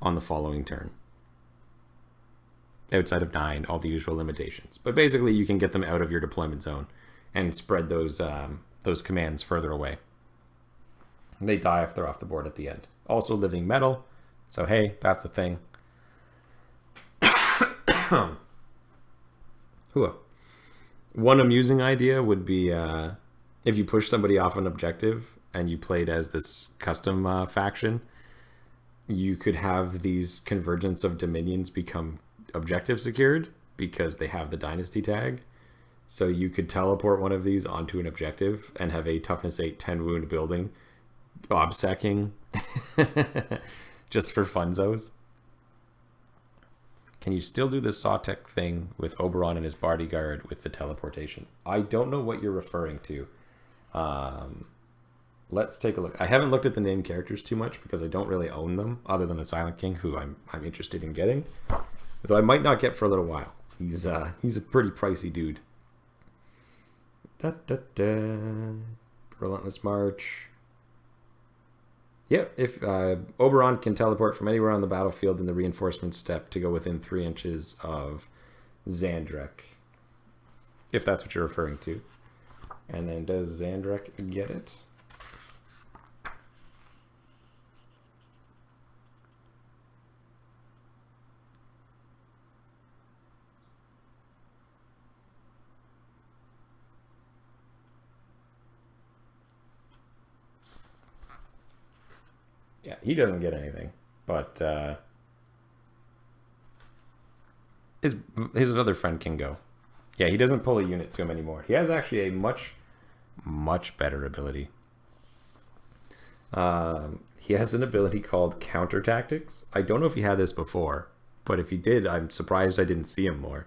on the following turn. Outside of 9, all the usual limitations. But basically you can get them out of your deployment zone and spread those commands further away. They die if they're off the board at the end. Also living metal, so hey, that's a thing. One amusing idea would be if you push somebody off an objective and you played as this custom faction, you could have these Convergence of Dominions become objective secured because they have the Dynasty tag. So you could teleport one of these onto an objective and have a toughness 8, 10 wound building, obsecking, just for funzos. Can you still do the Sawtech thing with Oberon and his bodyguard with the teleportation? I don't know what you're referring to. Let's take a look. I haven't looked at the named characters too much because I don't really own them, other than the Silent King, who I'm interested in getting. Though I might not get for a little while. He's a pretty pricey dude. Relentless March. Yep, if Oberon can teleport from anywhere on the battlefield in the reinforcement step to go within 3 inches of Zandrek. If that's what you're referring to. And then does Zandrek get it? Yeah, he doesn't get anything, but his other friend can go. Yeah, he doesn't pull a unit to him anymore. He has actually a much better ability. He has an ability called Counter Tactics. I don't know if he had this before, but if he did, I'm surprised I didn't see him more.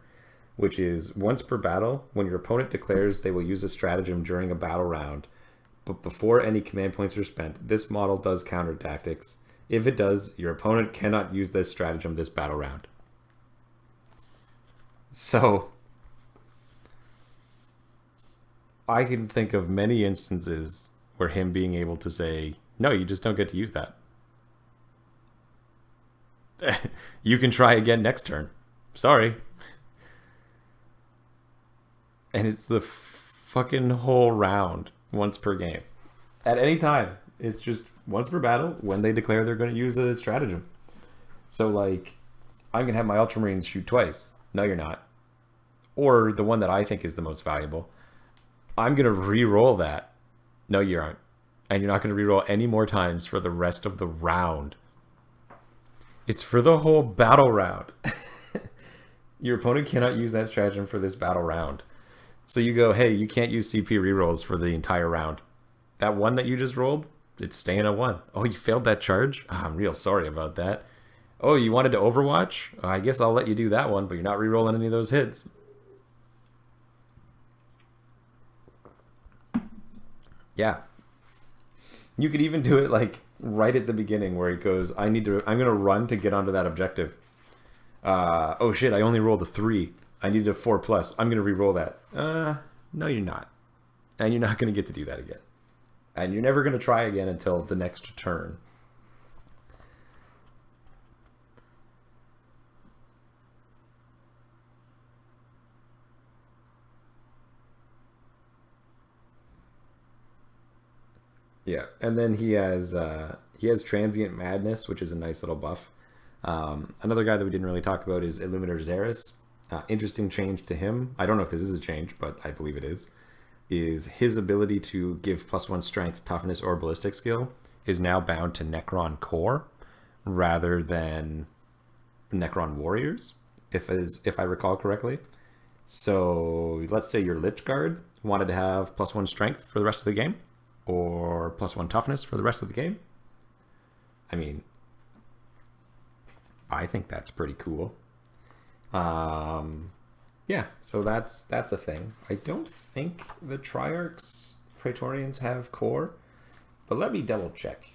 Which is, once per battle, when your opponent declares they will use a stratagem during a battle round, but before any command points are spent, this model does counter tactics. If it does, your opponent cannot use this stratagem this battle round. So, I can think of many instances where him being able to say, no, you just don't get to use that. You can try again next turn. Sorry. And it's the fucking whole round. Once per game. At any time. It's just once per battle when they declare they're going to use a stratagem. So, like, I'm going to have my Ultramarines shoot twice. No, you're not. Or the one that I think is the most valuable. I'm going to re-roll that. No, you aren't. And you're not going to re-roll any more times for the rest of the round. It's for the whole battle round. Your opponent cannot use that stratagem for this battle round. So you go, hey, you can't use CP rerolls for the entire round. That one that you just rolled, it's staying at 1. Oh, you failed that charge? Oh, I'm real sorry about that. Oh, you wanted to Overwatch? Oh, I guess I'll let you do that one, but you're not rerolling any of those hits. Yeah. You could even do it like right at the beginning where it goes, I'm gonna run to get onto that objective. Oh shit, I only rolled a 3. I needed a 4+. I'm going to re-roll that. No, you're not. And you're not going to get to do that again. And you're never going to try again until the next turn. Yeah, and then he has Transient Madness, which is a nice little buff. Another guy that we didn't really talk about is Illuminer Zerus. Interesting change to him. I don't know if this is a change, but I believe it is his ability to give +1 strength, toughness, or ballistic skill is now bound to Necron Core rather than Necron Warriors, if I recall correctly. So let's say your Lich Guard wanted to have +1 strength for the rest of the game, or +1 toughness for the rest of the game. I mean, I think that's pretty cool. Yeah, so that's a thing. I don't think the Triarchs Praetorians have core, but let me double check.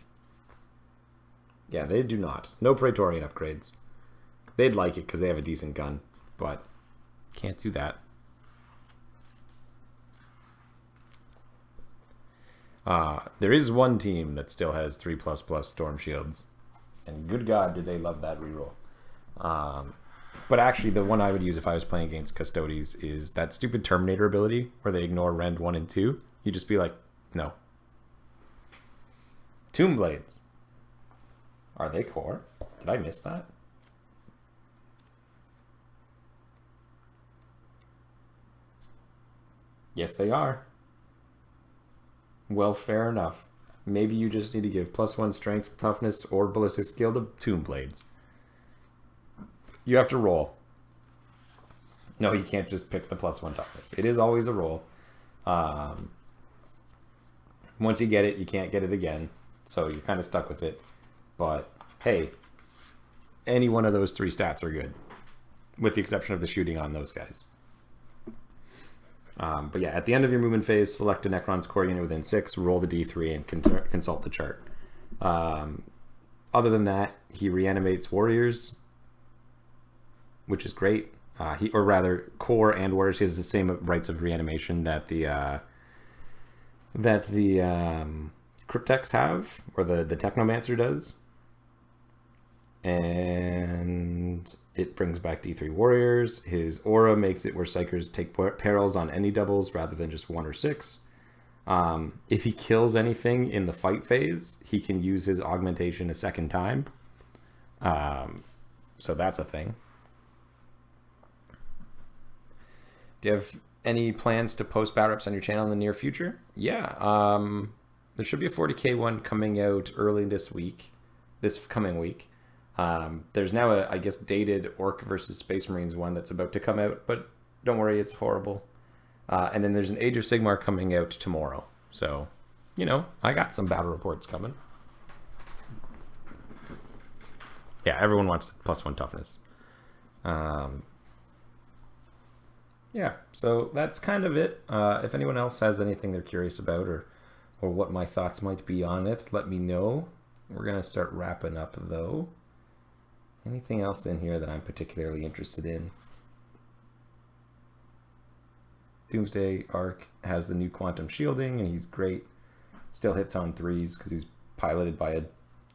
Yeah, they do not. No Praetorian upgrades. They'd like it because they have a decent gun, but can't do that. There is one team that still has 3++ Storm Shields. And good God, do they love that reroll. But actually, the one I would use if I was playing against Custodes is that stupid Terminator ability where they ignore Rend 1 and 2. You just be like, no. Tomb Blades. Are they core? Did I miss that? Yes, they are. Well, fair enough. Maybe you just need to give +1 strength, toughness, or ballistic skill to Tomb Blades. You have to roll. No, you can't just pick the +1 toughness. It is always a roll. Once you get it, you can't get it again. So you're kind of stuck with it. But, hey, any one of those 3 stats are good. With the exception of the shooting on those guys. But yeah, at the end of your movement phase, select a Necron's core unit within 6, roll the D3, and consult the chart. Other than that, he reanimates warriors, which is great. Or rather, core and warriors. He has the same rights of reanimation that the Cryptex have, or the Technomancer does. And it brings back D3 warriors. His aura makes it where Psychers take perils on any doubles rather than just 1 or 6. If he kills anything in the fight phase, he can use his augmentation a second time. So that's a thing. Do you have any plans to post battle reps on your channel in the near future? Yeah, there should be a 40k one coming out early this coming week. There's now a, I guess, dated Orc versus Space Marines one that's about to come out, but don't worry, it's horrible. And then there's an Age of Sigmar coming out tomorrow. So, you know, I got some battle reports coming. Yeah, everyone wants +1 toughness. Yeah, so that's kind of it. If anyone else has anything they're curious about or what my thoughts might be on it, let me know. We're going to start wrapping up, though. Anything else in here that I'm particularly interested in? Doomsday Arc has the new quantum shielding, and he's great. Still hits on 3s because he's piloted by a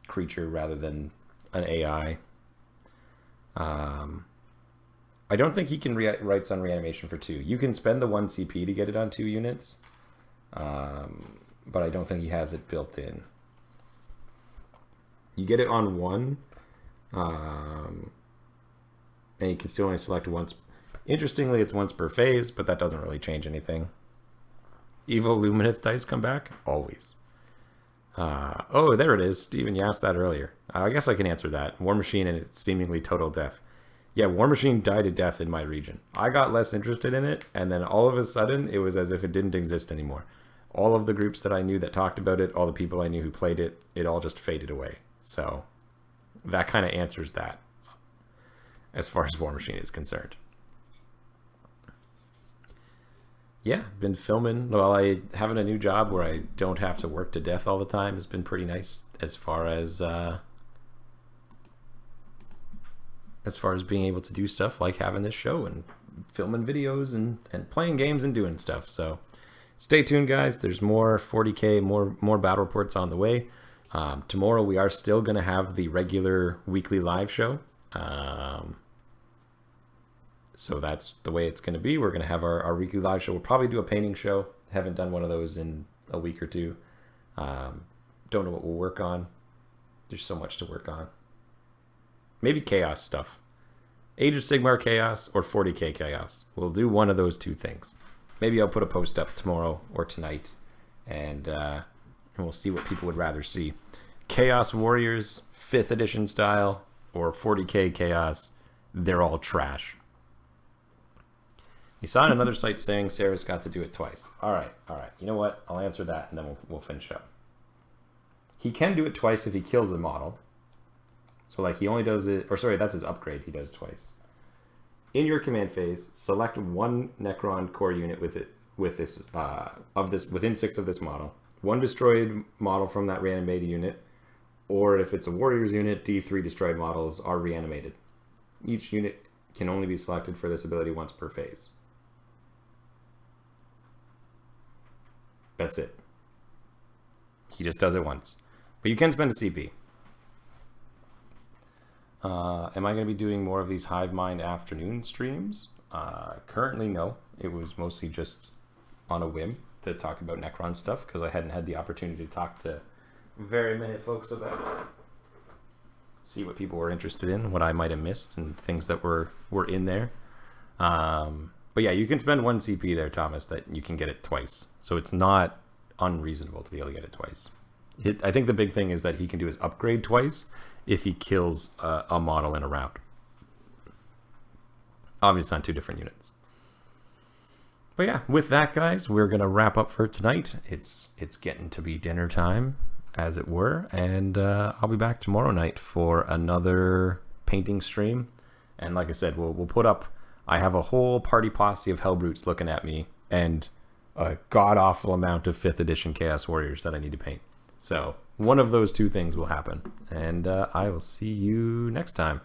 creature rather than an AI. I don't think he can rights on reanimation for 2. You can spend the 1 CP to get it on 2 units, but I don't think he has it built in. You get it on 1, and you can still only select once. Interestingly, it's once per phase, but that doesn't really change anything. Evil Lumineth dice come back? Always. Oh, there it is. Steven, you asked that earlier. I guess I can answer that. War Machine and its seemingly total death. Yeah, War Machine died a death in my region. I got less interested in it, and then all of a sudden, it was as if it didn't exist anymore. All of the groups that I knew that talked about it, all the people I knew who played it, it all just faded away. So, that kind of answers that, as far as War Machine is concerned. Yeah, been filming. Well, having a new job where I don't have to work to death all the time has been pretty nice as far as being able to do stuff like having this show and filming videos and playing games and doing stuff. So stay tuned, guys. There's more 40k, more battle reports on the way. Tomorrow we are still going to have the regular weekly live show. So that's the way it's going to be. We're going to have our weekly live show. We'll probably do a painting show. Haven't done one of those in a week or two. Don't know what we'll work on. There's so much to work on. Maybe Chaos stuff. Age of Sigmar Chaos or 40k Chaos. We'll do one of those 2 things. Maybe I'll put a post up tomorrow or tonight, and we'll see what people would rather see. Chaos Warriors, 5th edition style, or 40k Chaos. They're all trash. You saw on another site saying Sarah's got to do it twice. All right. You know what? I'll answer that, and then we'll finish up. He can do it twice if he kills the model. So like he only does it, or sorry, that's his upgrade. He does twice. In your command phase, select 1 Necron core unit within 6 of this model. 1 destroyed model from that reanimated unit, or if it's a warrior's unit, D3 destroyed models are reanimated. Each unit can only be selected for this ability once per phase. That's it. He just does it once. But you can spend a CP. Am I going to be doing more of these Hive Mind afternoon streams? Currently, no. It was mostly just on a whim to talk about Necron stuff because I hadn't had the opportunity to talk to very many folks about it. See what people were interested in, what I might have missed, and things that were in there. But yeah, you can spend 1 CP there, Thomas, that you can get it twice. So it's not unreasonable to be able to get it twice. I think the big thing is that he can do his upgrade twice if he kills a model in a round. Obviously on 2 different units. But yeah, with that, guys, we're going to wrap up for tonight. It's getting to be dinner time, as it were. And I'll be back tomorrow night for another painting stream. And like I said, we'll put up... I have a whole party posse of Hellbrutes looking at me, and a god-awful amount of 5th edition Chaos Warriors that I need to paint. So one of those 2 things will happen. And I will see you next time.